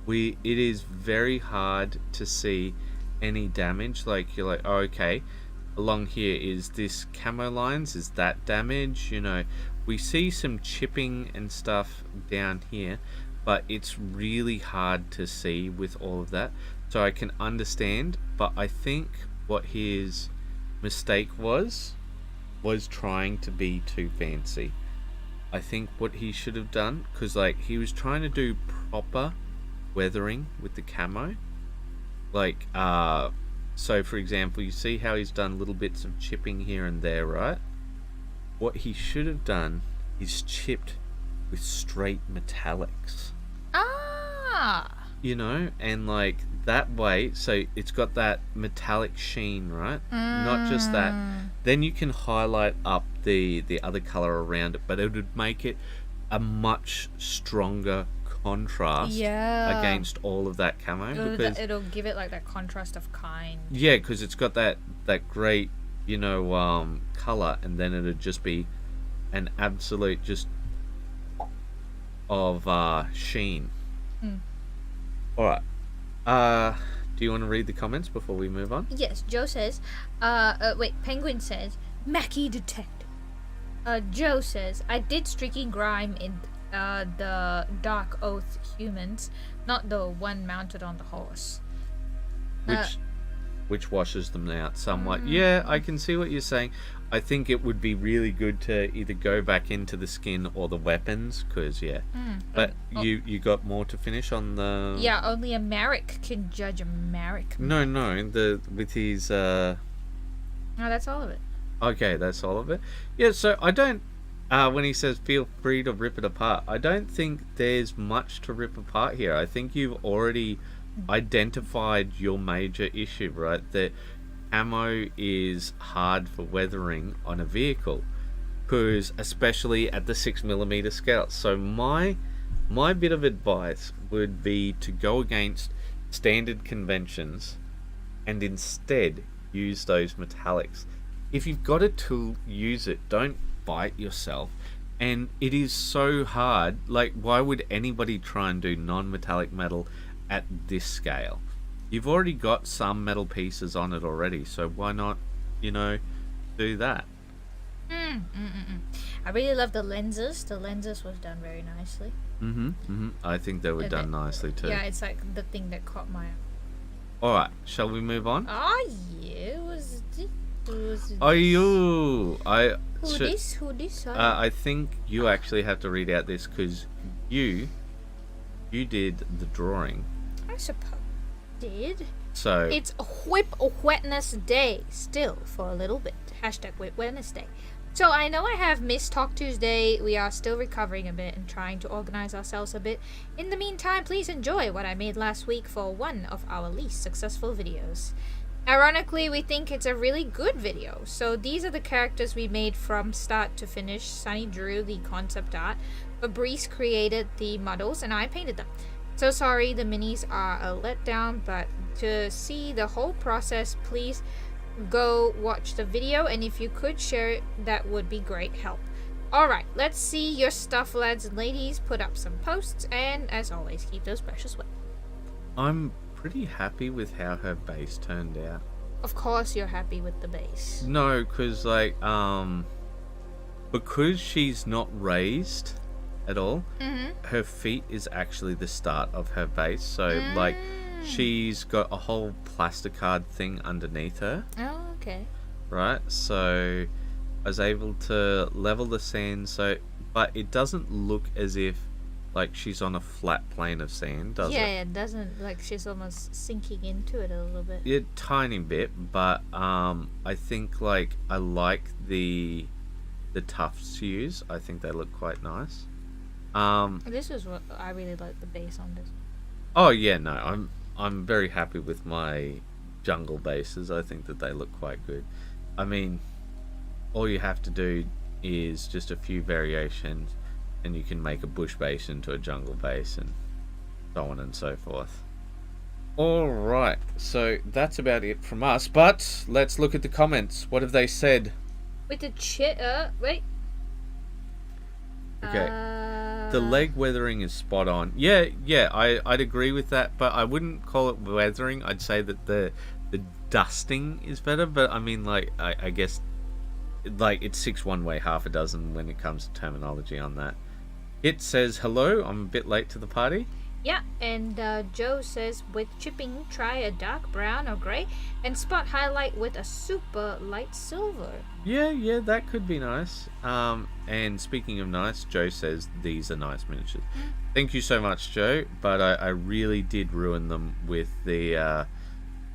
it is very hard to see any damage. Like, you're like, oh, okay, along here is this camo lines, is that damage? You know, we see some chipping and stuff down here, but it's really hard to see with all of that. So I can understand, but I think what his mistake was trying to be too fancy. I think what he should have done, because like he was trying to do proper weathering with the camo, like so for example, you see how he's done little bits of chipping here and there, right? What he should have done is chipped with straight metallics. You know, and like that way, so it's got that metallic sheen, right? Not just that. Then you can highlight up the other color around it, but it would make it a much stronger contrast against all of that camo. Because it'll give it like that contrast of kind. Yeah, because it's got that great, color, and then it'd just be an absolute just of sheen. All right. Do you want to read the comments before we move on? Yes. Joe says, Penguin says, Mackie detective. Joe says, I did Streaky Grime in the Dark Oath humans, not the one mounted on the horse. Which washes them out somewhat. Yeah, I can see what you're saying. I think it would be really good to either go back into the skin or the weapons, because But you got more to finish on the. Yeah, only a Marek can judge a Marek. No, with his. No, that's all of it. Okay, that's all of it. Yeah, so I don't. When he says feel free to rip it apart, I don't think there's much to rip apart here. I think you've already identified your major issue, right? That ammo is hard for weathering on a vehicle, because especially at the 6mm scale. So my bit of advice would be to go against standard conventions and instead use those metallics. If you've got a tool, use it. Don't bite yourself. And it is so hard. Like, why would anybody try and do non-metallic metal at this scale? You've already got some metal pieces on it already, so why not, do that? I really love the lenses. The lenses was done very nicely. I think they were done nicely too. Yeah, it's like the thing that caught my eye. All right, shall we move on? Oh yeah, Who this? Who this? I think you actually have to read out this, because you did the drawing. I suppose did. So it's Whip Wetness Day still for a little bit. #Whip Wetness Day. So I know I have missed Talk Tuesday. We are still recovering a bit and trying to organize ourselves a bit. In the meantime, please enjoy what I made last week for one of our least successful videos. Ironically, we think it's a really good video. So these are the characters we made from start to finish. Sunny drew the concept art, Fabrice created the models, and I painted them. So sorry the minis are a letdown, but to see the whole process, please go watch the video, and if you could share it, that would be great help. Alright, let's see your stuff, lads and ladies. Put up some posts, and as always, keep those brushes wet. I'm pretty happy with how her base turned out. Of course you're happy with the base. No, because because she's not raised at all, her feet is actually the start of her base. So she's got a whole plasticard thing underneath her. Oh, okay. Right, so I was able to level the sand, but it doesn't look as if she's on a flat plane of sand, does it? Yeah, it doesn't. She's almost sinking into it a little bit. Yeah, tiny bit, but I think I like the tufts to use. I think they look quite nice. This is what I really like, the base on this. Oh yeah, no, I'm very happy with my jungle bases. I think that they look quite good. I mean, all you have to do is just a few variations, and you can make a bush base into a jungle base, and so on and so forth. Alright, so that's about it from us, but let's look at the comments. What have they said? With the wait. Okay. The leg weathering is spot on. Yeah, I'd agree with that, but I wouldn't call it weathering. I'd say that the dusting is better, but I mean, I guess, it's 6 one way, half a dozen when it comes to terminology on that. It says, hello, I'm a bit late to the party. Yeah, and Joe says, with chipping, try a dark brown or grey, and spot highlight with a super light silver. Yeah, that could be nice. And speaking of nice, Joe says these are nice miniatures. Thank you so much, Joe, but I really did ruin them with the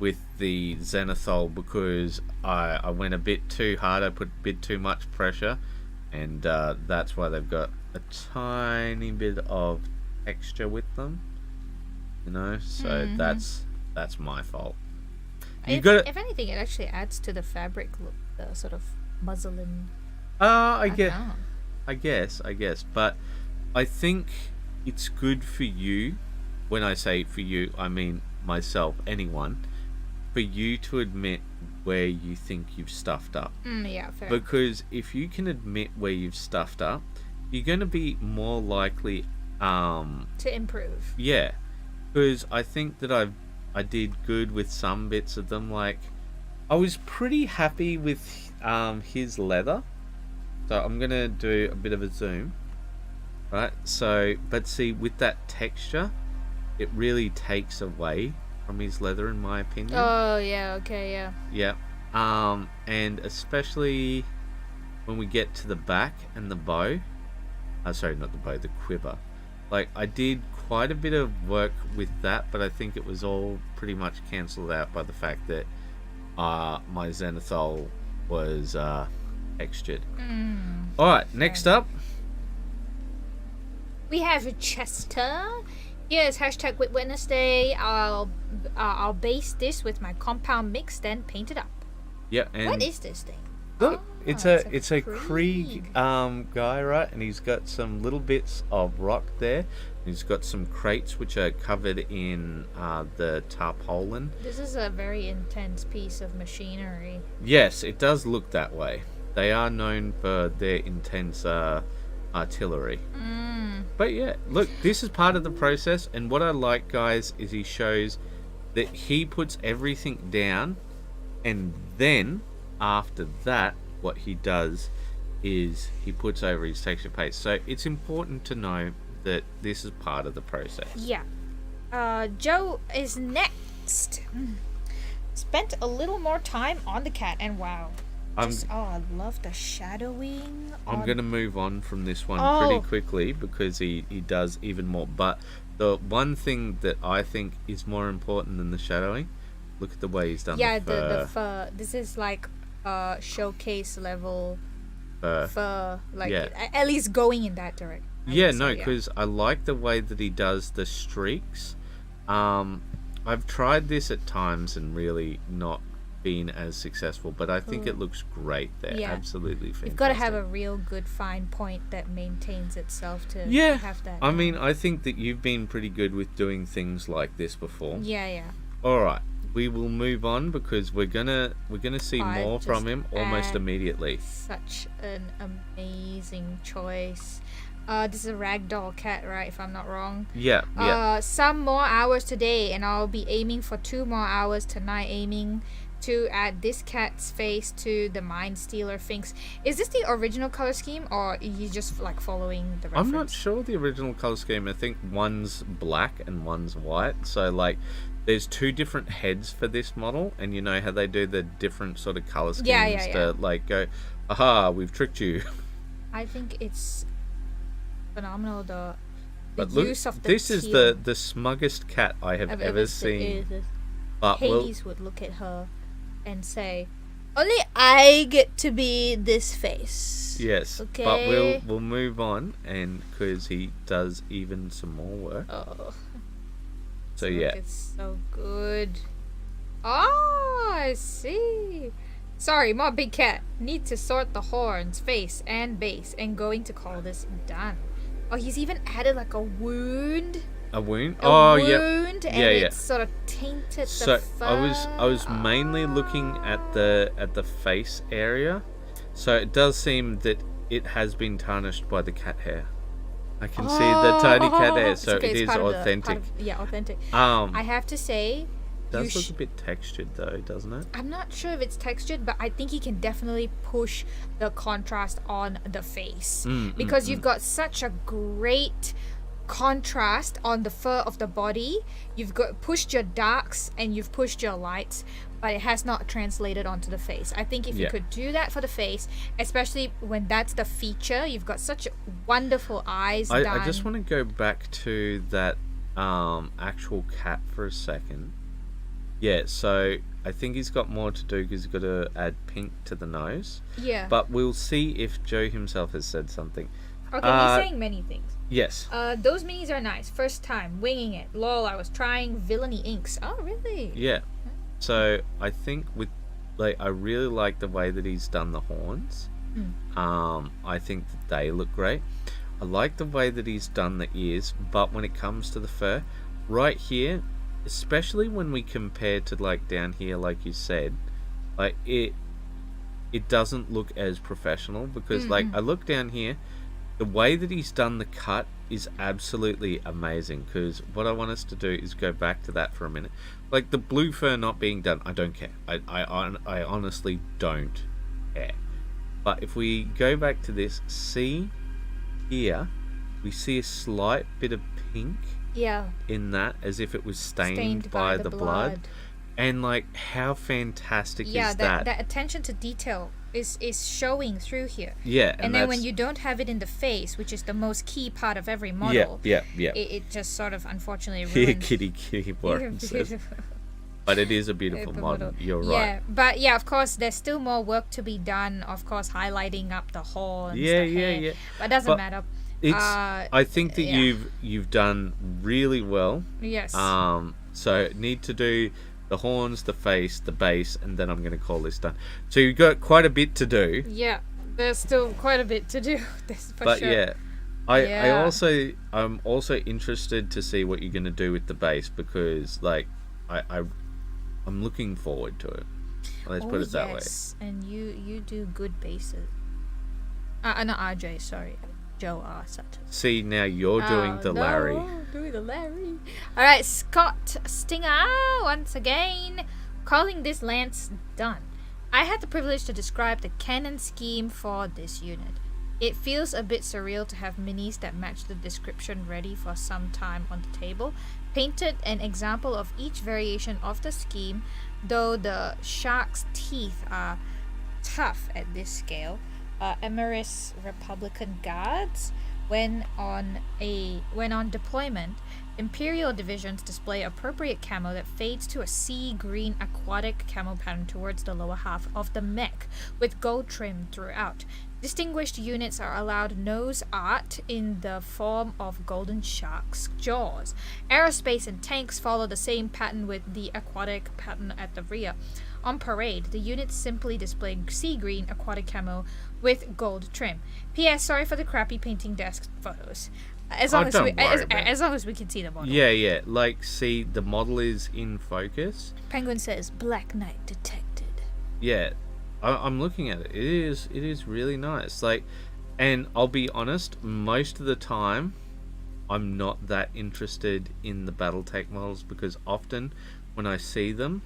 Zenithal, because I went a bit too hard, I put a bit too much pressure, and that's why they've got a tiny bit of texture with them, so that's my fault. If anything, it actually adds to the fabric look, the sort of muslin. I guess, but I think it's good for you. When I say for you, I mean myself, anyone, for you to admit where you think you've stuffed up. Yeah, fair. Because if you can admit where you've stuffed up, you're going to be more likely to improve. Yeah, because I think that I did good with some bits of them. Like, I was pretty happy with his leather. So I'm going to do a bit of a zoom. Right, so, but see, with that texture, it really takes away from his leather, in my opinion. Oh, yeah, okay, yeah. Yeah. And especially when we get to the back and the bow. Sorry, not the bow, the quiver. Like, I did quite a bit of work with that, but I think it was all pretty much cancelled out by the fact that my zenithal was textured. Alright, next up. We have Chester. Yes, hashtag with Wednesday. I'll base this with my compound mix, then paint it up. Yeah, and what is this thing? Look, it's a Krieg guy, right? And he's got some little bits of rock there. He's got some crates which are covered in the tarpaulin. This is a very intense piece of machinery. Yes, it does look that way. They are known for their intense artillery. But yeah, look, this is part of the process, and what I like, guys, is he shows that he puts everything down, and then after that what he does is he puts over his texture paste. So it's important to know that this is part of the process. Yeah. Joe is next. Spent a little more time on the cat, and wow. I love the shadowing. I'm going to move on from this one pretty quickly because he does even more. But the one thing that I think is more important than the shadowing, look at the way he's done the fur. Yeah, the fur. This is like showcase level fur. Like, at least going in that direction. Yeah, no, because I like the way that he does the streaks. I've tried this at times and really not been as successful, but I think it looks great there. Yeah. Absolutely fantastic. You've got to have a real good fine point that maintains itself to have that. I mean, I think that you've been pretty good with doing things like this before. Yeah. All right, we will move on because we're gonna see more from him almost immediately. Such an amazing choice. This is a ragdoll cat, right? If I'm not wrong. Yeah. Some more hours today, and I'll be aiming for 2 more hours tonight, aiming to add this cat's face to the Mind Stealer things. Is this the original color scheme, or are you just like following the reference? I'm not sure the original color scheme. I think one's black and one's white. So like, there's 2 different heads for this model, and you know how they do the different sort of color schemes to like go, aha, we've tricked you. I think it's phenomenal. The use of the this teal is the smuggest cat I have ever seen. But Hades would look at her and say, only I get to be this face. Yes, okay. But we'll move on, and because he does even some more work. So yeah, it's so good. I see. Sorry, more big cat. Need to sort the horns, face, and base, and going to call this done. Oh, he's even added like a wound. A wound? And it's sort of tainted the fur. I was mainly looking at the face area. So it does seem that it has been tarnished by the cat hair. I can see the tiny cat hair, so it is authentic. Authentic. I have to say, it does look a bit textured though, doesn't it? I'm not sure if it's textured, but I think you can definitely push the contrast on the face because you've got such a great contrast on the fur of the body. You've got pushed your darks and you've pushed your lights, but it has not translated onto the face. I think if you could do that for the face, especially when that's the feature, you've got such wonderful eyes. I just want to go back to that actual cat for a second. Yeah, so I think he's got more to do because he's got to add pink to the nose. Yeah. But we'll see if Joe himself has said something. Okay, he's saying many things. Yes. Those minis are nice. First time, winging it. Lol, I was trying villainy inks. Oh, really? Yeah. So I think I really like the way that he's done the horns. I think that they look great. I like the way that he's done the ears, but when it comes to the fur, right here, especially when we compare to like down here, like you said, like it doesn't look as professional because like I look down here, the way that he's done the cut is absolutely amazing. Because what I want us to do is go back to that for a minute. Like the blue fur not being done, I don't care. I honestly don't care. But if we go back to this, see here, we see a slight bit of pink in that, as if it was stained by the blood. And like, how fantastic is that? Yeah, that attention to detail is showing through here. Yeah, and then when you don't have it in the face, which is the most key part of every model, it just sort of unfortunately ruins. kitty Warren says. But it is a beautiful model. You're right. Yeah, but yeah, of course, there's still more work to be done. Of course, highlighting up the horns, the hair. But it doesn't matter. It's. I think that you've done really well. Yes. So need to do the horns, the face, the base, and then I'm going to call this done. So you've got quite a bit to do. Yeah, there's still quite a bit to do. But sure. I'm also interested to see what you're going to do with the base, because like I'm looking forward to it. Let's put it that way. And you do good bases. Not RJ, sorry. Joe R. Sutton. See, now you're doing the Larry. Doing the Larry. Alright, Scott Stinger, once again, calling this lance done. I had the privilege to describe the cannon scheme for this unit. It feels a bit surreal to have minis that match the description ready for some time on the table. Painted an example of each variation of the scheme, though the shark's teeth are tough at this scale. Emeris Republican Guards, when on deployment, Imperial divisions display appropriate camo that fades to a sea green aquatic camo pattern towards the lower half of the mech, with gold trim throughout. Distinguished units are allowed nose art in the form of golden shark's jaws. Aerospace and tanks follow the same pattern with the aquatic pattern at the rear. On parade, the units simply display sea green aquatic camo with gold trim. P.S. Sorry for the crappy painting desk photos. As long as we can see the model. Yeah. Like, see, the model is in focus. Penguin says, Black Knight detected. Yeah, I'm looking at it. It is really nice. Like, and I'll be honest, most of the time, I'm not that interested in the BattleTech models, because often when I see them,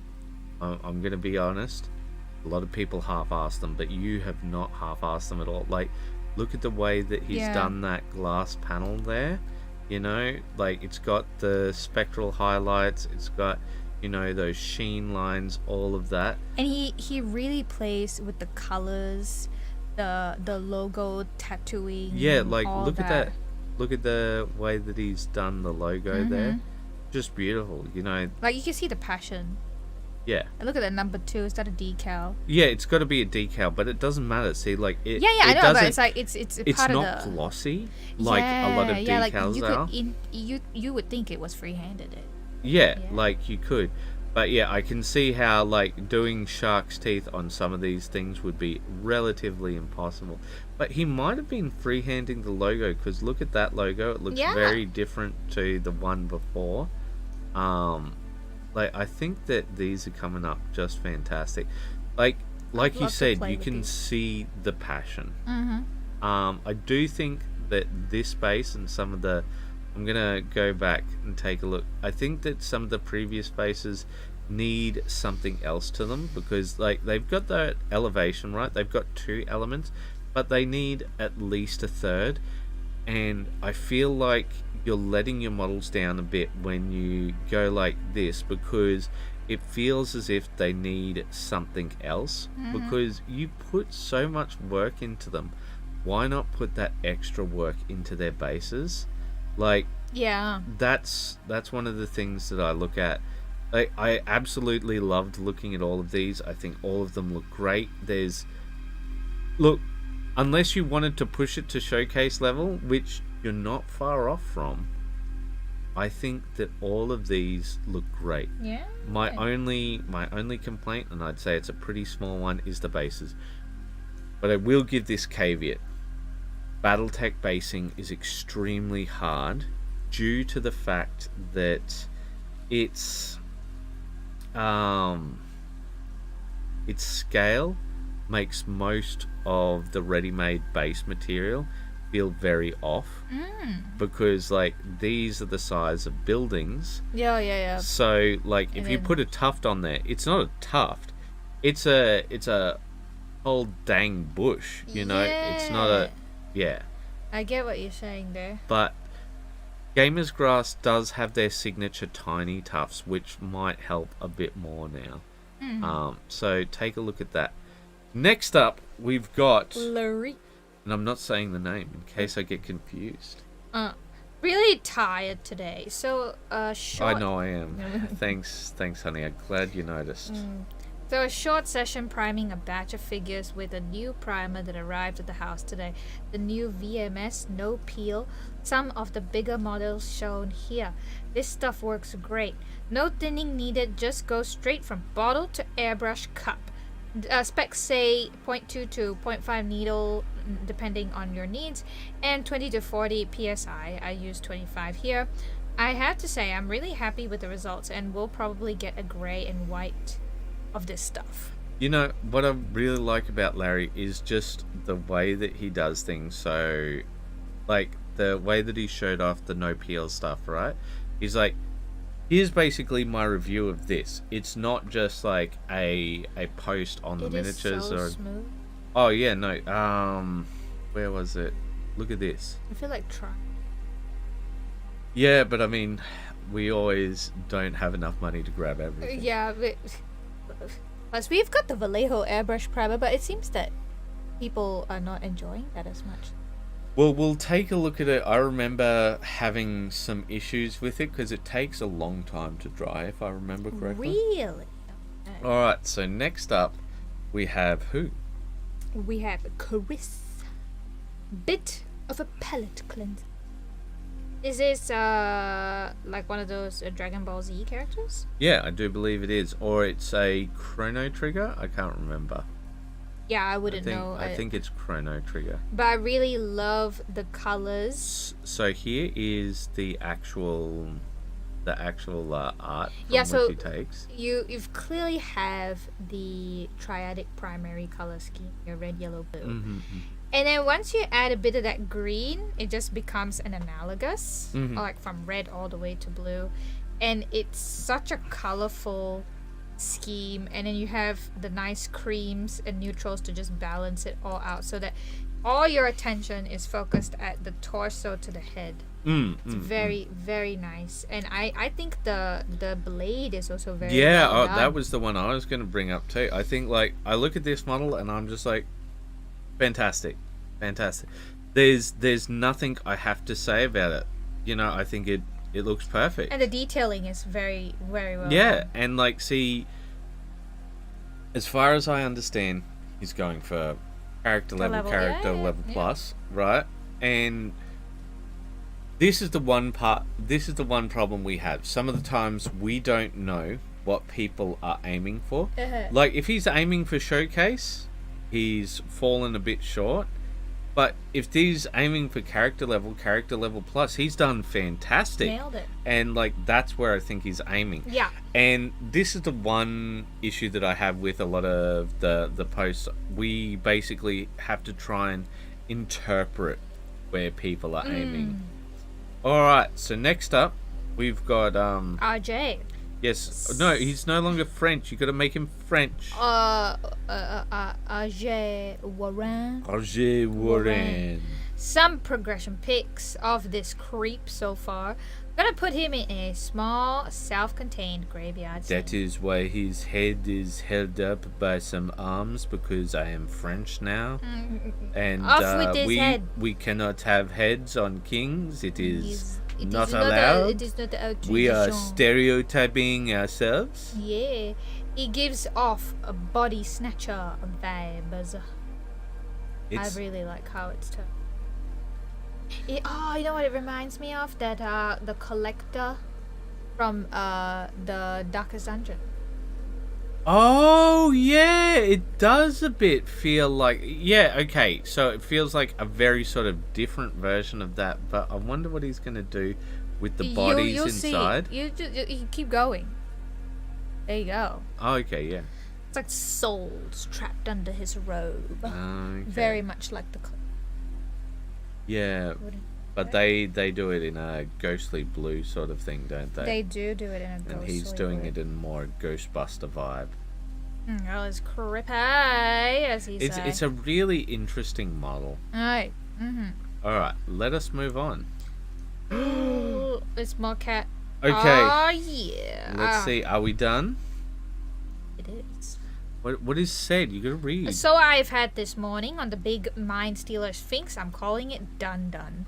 I'm going to be honest, a lot of people half-ass them, but you have not half-assed them at all. Like, look at the way that he's done that glass panel there. You know, like, it's got the spectral highlights, it's got, you know, those sheen lines, all of that. And he really plays with the colors, the logo tattooing. Yeah, like, look at that. Look at the way that he's done the logo there. Just beautiful, you know. Like, you can see the passion. Yeah. And look at that number 2. Is that a decal? Yeah, it's got to be a decal, but it doesn't matter. See, like it. Yeah, I know, but it's like it's part of the. It's not glossy like a lot of decals are. You would think it was free-handed. Yeah, like you could, but yeah, I can see how like doing shark's teeth on some of these things would be relatively impossible. But he might have been free-handing the logo, because look at that logo. It looks very different to the one before. Like, I think that these are coming up just fantastic. Like you said, you can see the passion. I do think that this base and some of the... I'm going to go back and take a look. I think that some of the previous bases need something else to them, because, like, they've got that elevation, right? They've got 2 elements, but they need at least a 3rd. And I feel like you're letting your models down a bit when you go like this, because it feels as if they need something else, because you put so much work into them. Why not put that extra work into their bases? Like, that's one of the things that I look at. I absolutely loved looking at all of these. I think all of them look great. Unless you wanted to push it to showcase level, which you're not far off from, I think that all of these look great. Yeah. My only complaint, and I'd say it's a pretty small one, is the bases. But I will give this caveat. Battletech basing is extremely hard due to the fact that its scale makes most of the ready-made base material feel very off, because like these are the size of buildings. Yeah. So like if you put a tuft on there, it's not a tuft, it's a whole dang bush, you know. It's not a I get what you're saying there. But Gamer's Grass does have their signature tiny tufts, which might help a bit more now. So take a look at that. Next up, we've got Larry. And I'm not saying the name in case I get confused. Really tired today. So short. I know I am. Thanks, honey. I'm glad you noticed. So a short session priming a batch of figures with a new primer that arrived at the house today. The new VMS no peel. Some of the bigger models shown here. This stuff works great. No thinning needed. Just go straight from bottle to airbrush cup. Specs say 0.2 to 0.5 needle depending on your needs, and 20 to 40 psi. I use 25 here. I have to say I'm really happy with the results, and we'll probably get a gray and white of this stuff. You know what I really like about Larry is just the way that he does things. So like the way that he showed off the no peel stuff, right? He's like, here's basically my review of this. It's not just like a post on the miniatures. So smooth. Oh yeah, no. Where was it? Look at this. I feel like try. Yeah, but I mean, we always don't have enough money to grab everything. Yeah, but plus we've got the Vallejo airbrush primer, but it seems that people are not enjoying that as much. Well, we'll take a look at it. I remember having some issues with it because it takes a long time to dry, if I remember correctly. Really? Okay. Alright, so next up, we have who? We have Chris. Bit of a palette cleanser. Is this like one of those Dragon Ball Z characters? Yeah, I do believe it is. Or it's a Chrono Trigger? I can't remember. Yeah, I wouldn't know. I think it's Chrono Trigger. But I really love the colors. So here is the actual art from so which he takes. You've clearly have the triadic primary color scheme, your red, yellow, blue. And then once you add a bit of that green, it just becomes an analogous, like from red all the way to blue. And it's such a colorful scheme, and then you have the nice creams and neutrals to just balance it all out so that all your attention is focused at the torso to the head. It's very very nice, and I think the blade is also very well done. That was the one I was going to bring up too. I think like I look at this model and I'm just like, fantastic. There's nothing I have to say about it. You know, I think it looks perfect. And the detailing is very, very well done. And like, see, as far as I understand, he's going for character level plus, right? And this is the one problem we have. Some of the times we don't know what people are aiming for. Like, if he's aiming for showcase, he's fallen a bit short. But if he's aiming for character level plus, he's done fantastic. Nailed it. And like that's where I think he's aiming. Yeah. And this is the one issue that I have with a lot of the posts. We basically have to try and interpret where people are aiming. Alright, so next up we've got RJ. Yes. No, he's no longer French. You got to make him French. RJ Warren. Some progression pics of this creep so far. I'm gonna put him in a small, self-contained graveyard scene. That is why his head is held up by some arms, because I am French now. And off with his head. We cannot have heads on kings. It is not allowed. It is not tradition. We are stereotyping ourselves. Yeah. He gives off a body snatcher vibes. I really like how it's turned. You know what it reminds me of? That the collector from the Darkest Dungeon. Oh, yeah, it does a bit feel like... Yeah, okay, so it feels like a very sort of different version of that, but I wonder what he's going to do with the bodies you'll inside. See. You keep going. There you go. Oh, okay, yeah. It's like souls trapped under his robe. Okay. Very much like the... Yeah, but they do it in a ghostly blue sort of thing, don't they? They do it in a ghostly And he's doing it in more Ghostbuster vibe. Oh, it's creepy, as he says. It's a really interesting model. Alright. Alright, let us move on. It's more cat. Okay. Oh, yeah. Let's see, are we done? It is. What is said? You gotta read. So I've had this morning on the big Mind Stealer Sphinx. I'm calling it done.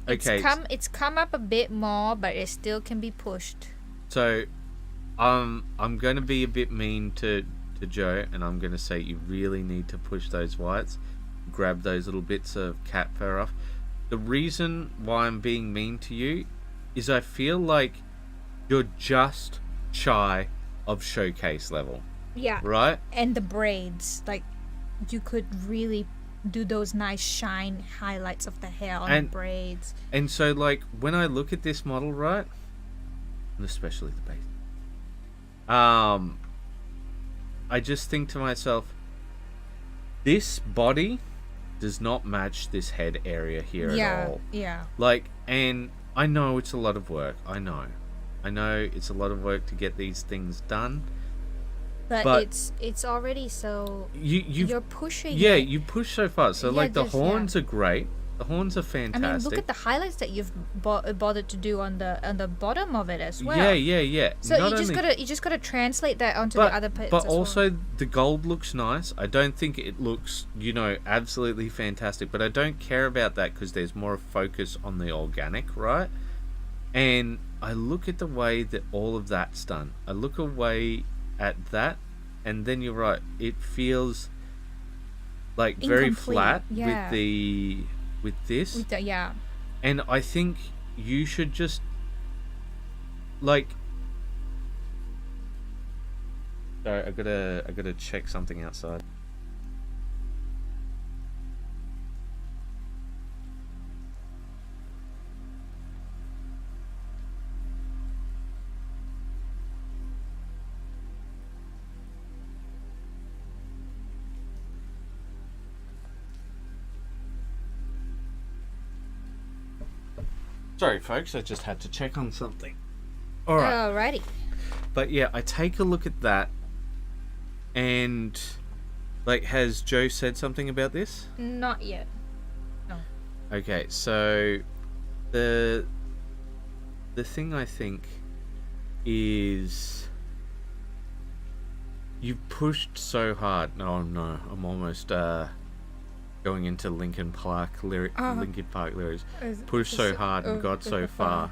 Okay. It's come up a bit more, but it still can be pushed. So, I'm gonna be a bit mean to Joe, and I'm gonna say you really need to push those whites, grab those little bits of cat fur off. The reason why I'm being mean to you is I feel like you're just shy of showcase level. Yeah. Right? And the braids, like, you could really do those nice shine highlights of the hair on the braids. And so, like, when I look at this model, right, and especially the base, I just think to myself, this body does not match this head area here at all. Yeah. Like, and I know it's a lot of work. I know it's a lot of work to get these things done. But it's already so... You're pushing Yeah, it. you push so far. So, like, the horns are great. The horns are fantastic. I mean, look at the highlights that you've bothered to do on the bottom of it as well. Yeah. So you just gotta translate that onto the other bits. But also, the gold looks nice. I don't think it looks, absolutely fantastic. But I don't care about that because there's more focus on the organic, right? And I look at the way that all of that's done. I look away at that, and then you're right. It feels like very flat with this. Yeah. And I think you should just like. Sorry, I gotta check something outside. Sorry, folks, I just had to check on something. Alright. Alrighty. But yeah, I take a look at that, and, like, has Joe said something about this? Not yet. No. Okay, so, the thing I think is, you've pushed so hard. No, I'm almost, going into Linkin Park lyrics. Pushed so hard and got so far.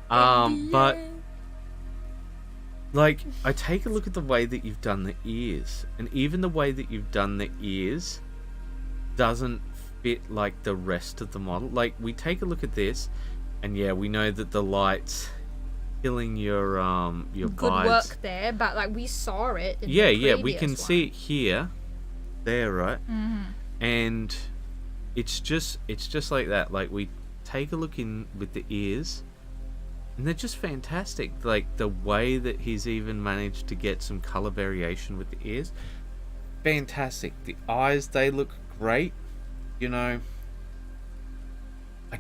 But like, I take a look at the way that you've done the ears, and even the way that you've done the ears doesn't fit like the rest of the model. Like, we take a look at this, and yeah, we know that the light's killing your good vibes. Work there, but like, we saw it in the we can see it here, there, right? Mm-hmm. And it's just like that. Like, we take a look in with the ears, and they're just fantastic. Like, the way that he's even managed to get some color variation with the ears, fantastic. The eyes, they look great. I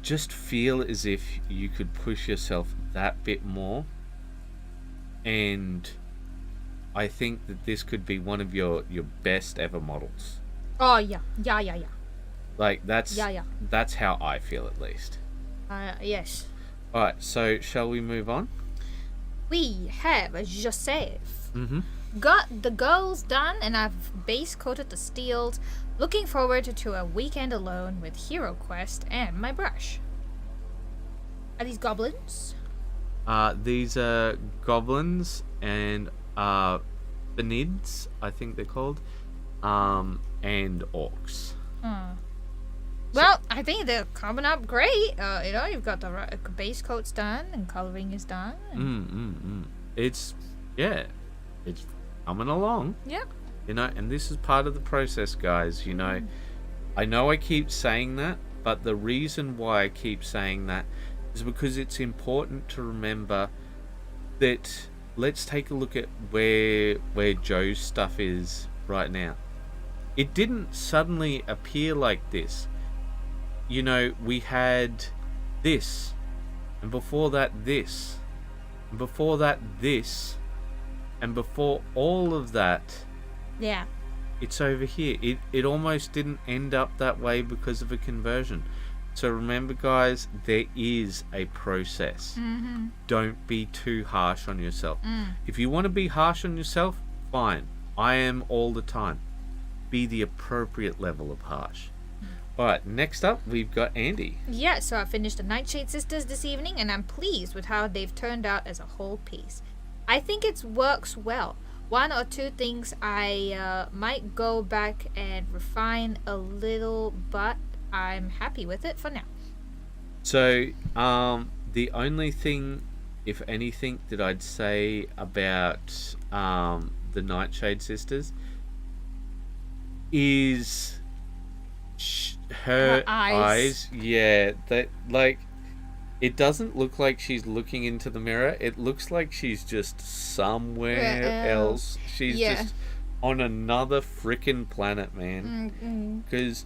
just feel as if you could push yourself that bit more, and I think that this could be one of your best ever models. Oh yeah. Like, that's how I feel, at least. Yes. All right, so shall we move on? We have Joseph. Mm-hmm. Got the goals done, and I've base coated the steels. Looking forward to a weekend alone with Hero Quest and my brush. Are these goblins? These are goblins and Benids, I think they're called, and orcs. Well, I think they're coming up great. You've got the base coats done and coloring is done. It's yeah, it's coming along. Yeah. You know, and this is part of the process, guys. You know, I know I keep saying that, but the reason why I keep saying that is because it's important to remember that let's take a look at where Joe's stuff is right now. It didn't suddenly appear like this. You know, we had this, and before that this, and before that this, and before all of that, yeah, it's over here. It almost didn't end up that way because of a conversion. So remember, guys, there is a process. Don't be too harsh on yourself. If you want to be harsh on yourself, fine. I am all the time. Be the appropriate level of harsh. Alright, next up, we've got Andy. Yeah, so I finished the Nightshade Sisters this evening, and I'm pleased with how they've turned out as a whole piece. I think it works well. One or two things I might go back and refine a little, but I'm happy with it for now. So, the only thing, if anything, that I'd say about the Nightshade Sisters is her eyes. Yeah, that, like, it doesn't look like she's looking into the mirror. It looks like she's just somewhere else. She's just on another freaking planet, man. Because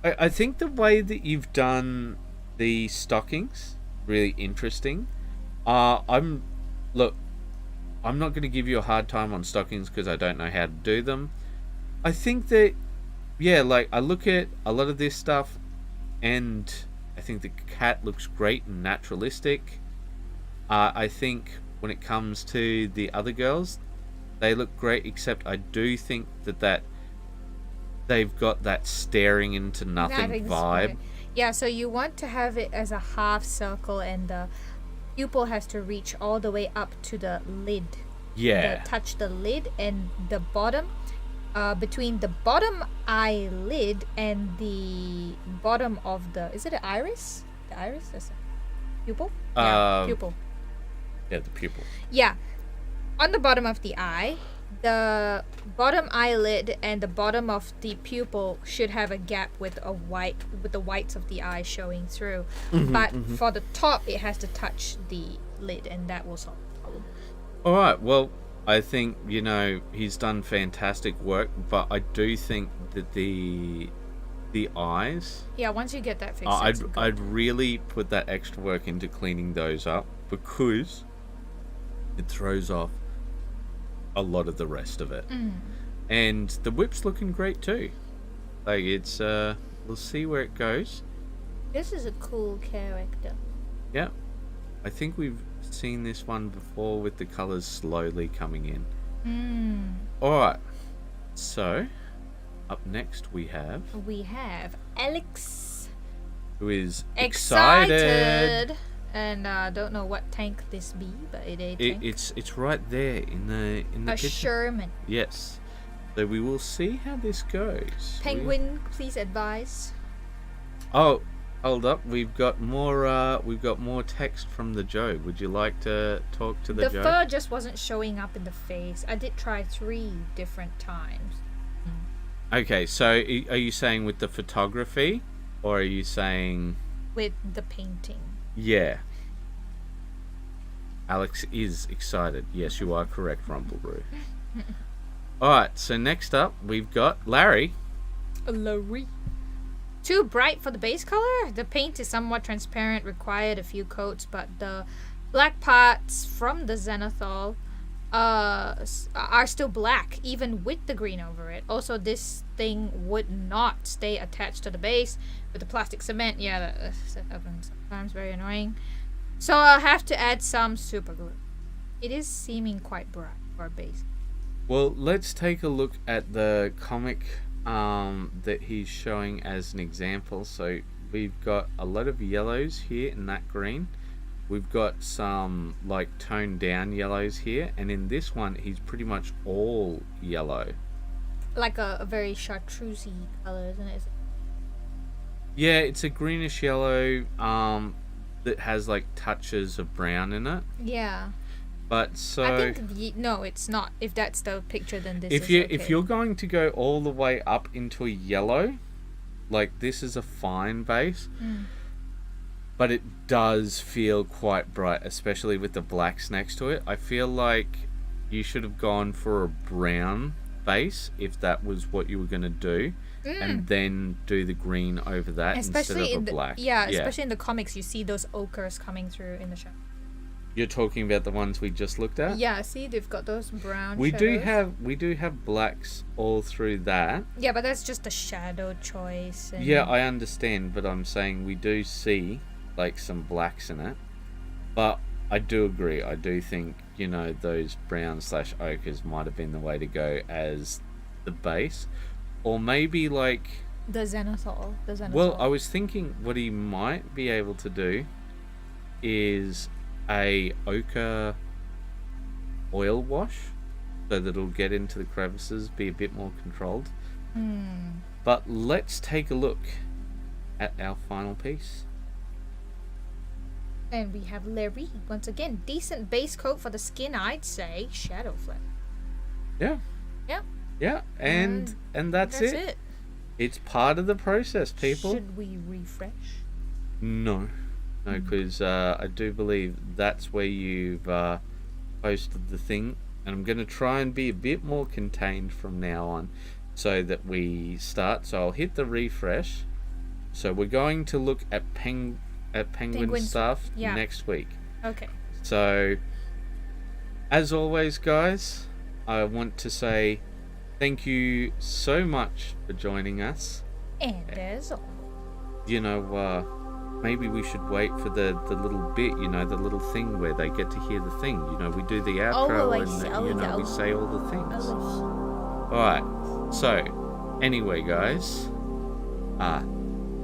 I think the way that you've done the stockings really interesting. I'm not going to give you a hard time on stockings because I don't know how to do them. I think that, yeah, like, I look at a lot of this stuff and I think the cat looks great and naturalistic. I think when it comes to the other girls, they look great, except I do think that they've got that staring into nothing vibe. Yeah, so you want to have it as a half circle, and the pupil has to reach all the way up to the lid. Yeah. Touch the lid and the bottom. Between the bottom eyelid and the bottom of the... Is it an iris? The iris? That's a pupil? Yeah, pupil. Yeah, the pupil. Yeah. On the bottom of the eye, the bottom eyelid and the bottom of the pupil should have a gap with the whites of the eye showing through. But for the top, it has to touch the lid, and that will solve the problem. All right, well, I think, you know, he's done fantastic work, but I do think that the eyes... Yeah, once you get that fixed, I'd really put that extra work into cleaning those up, because it throws off a lot of the rest of it. And the whip's looking great too. Like, it's we'll see where it goes. This is a cool character. Yeah, I think we've seen this one before with the colors slowly coming in. All right, so up next we have Alex, who is excited. And don't know what tank this be, but it's right there in the kitchen. Sherman. Yes. So we will see how this goes. Penguin, please advise. Oh, hold up. We've got more text from the Joe. Would you like to talk to the Joe? The fur just wasn't showing up in the face. I did try 3 different times. Okay, so are you saying with the photography, or are you saying with the painting? Yeah. Alex is excited. Yes, you are correct, Rumplebrew. Alright, so next up, we've got Larry. Too bright for the base color? The paint is somewhat transparent, required a few coats, but the black parts from the Zenithal are still black, even with the green over it. Also, this thing would not stay attached to the base with the plastic cement. Yeah, that's sometimes very annoying. So I'll have to add some super glue. It is seeming quite bright for a base. Well, let's take a look at the comic that he's showing as an example. So we've got a lot of yellows here in that green. We've got some like toned down yellows here, and in this one he's pretty much all yellow. Like a very chartreusey color, isn't it? Yeah, it's a greenish yellow that has like touches of brown in it. Yeah. But so I think no, it's not. If that's the picture, then this is okay. If you're going to go all the way up into a yellow, like this is a fine base, but it does feel quite bright, especially with the blacks next to it. I feel like you should have gone for a brown base if that was what you were going to do, and then do the green over that especially instead of a black. Yeah, especially in the comics, you see those ochres coming through in the show. You're talking about the ones we just looked at? Yeah, see, they've got those brown we shadows. we do have blacks all through that. Yeah, but that's just a shadow choice. And... Yeah, I understand, but I'm saying we do see like some blacks in it. But I do agree. I do think, you know, those brown/ochres might have been the way to go as the base. Or maybe like the zenithal. Well, I was thinking what he might be able to do is a ochre oil wash, so that it'll get into the crevices, be a bit more controlled. But let's take a look at our final piece. And we have Larry once again. Decent base coat for the skin, I'd say. Shadow flip. Yeah. Yep. Yeah, and that's it. It's part of the process, people. Should we refresh? No, because I do believe that's where you've posted the thing, and I'm going to try and be a bit more contained from now on so that we start. So I'll hit the refresh. So we're going to look at penguin stuff next week. Okay. So, as always, guys, I want to say thank you so much for joining us. And as always, you know, maybe we should wait for the little bit, you know, the little thing where they get to hear the thing. You know, we do the outro and we say all the things. Alright, so, anyway, guys,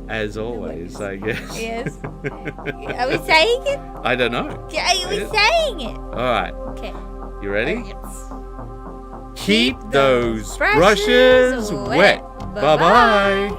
as always, I guess. Yes. Are we saying it? I don't know. Are we saying it? Alright. Okay. You ready? Yes. Keep those brushes wet. Bye-bye.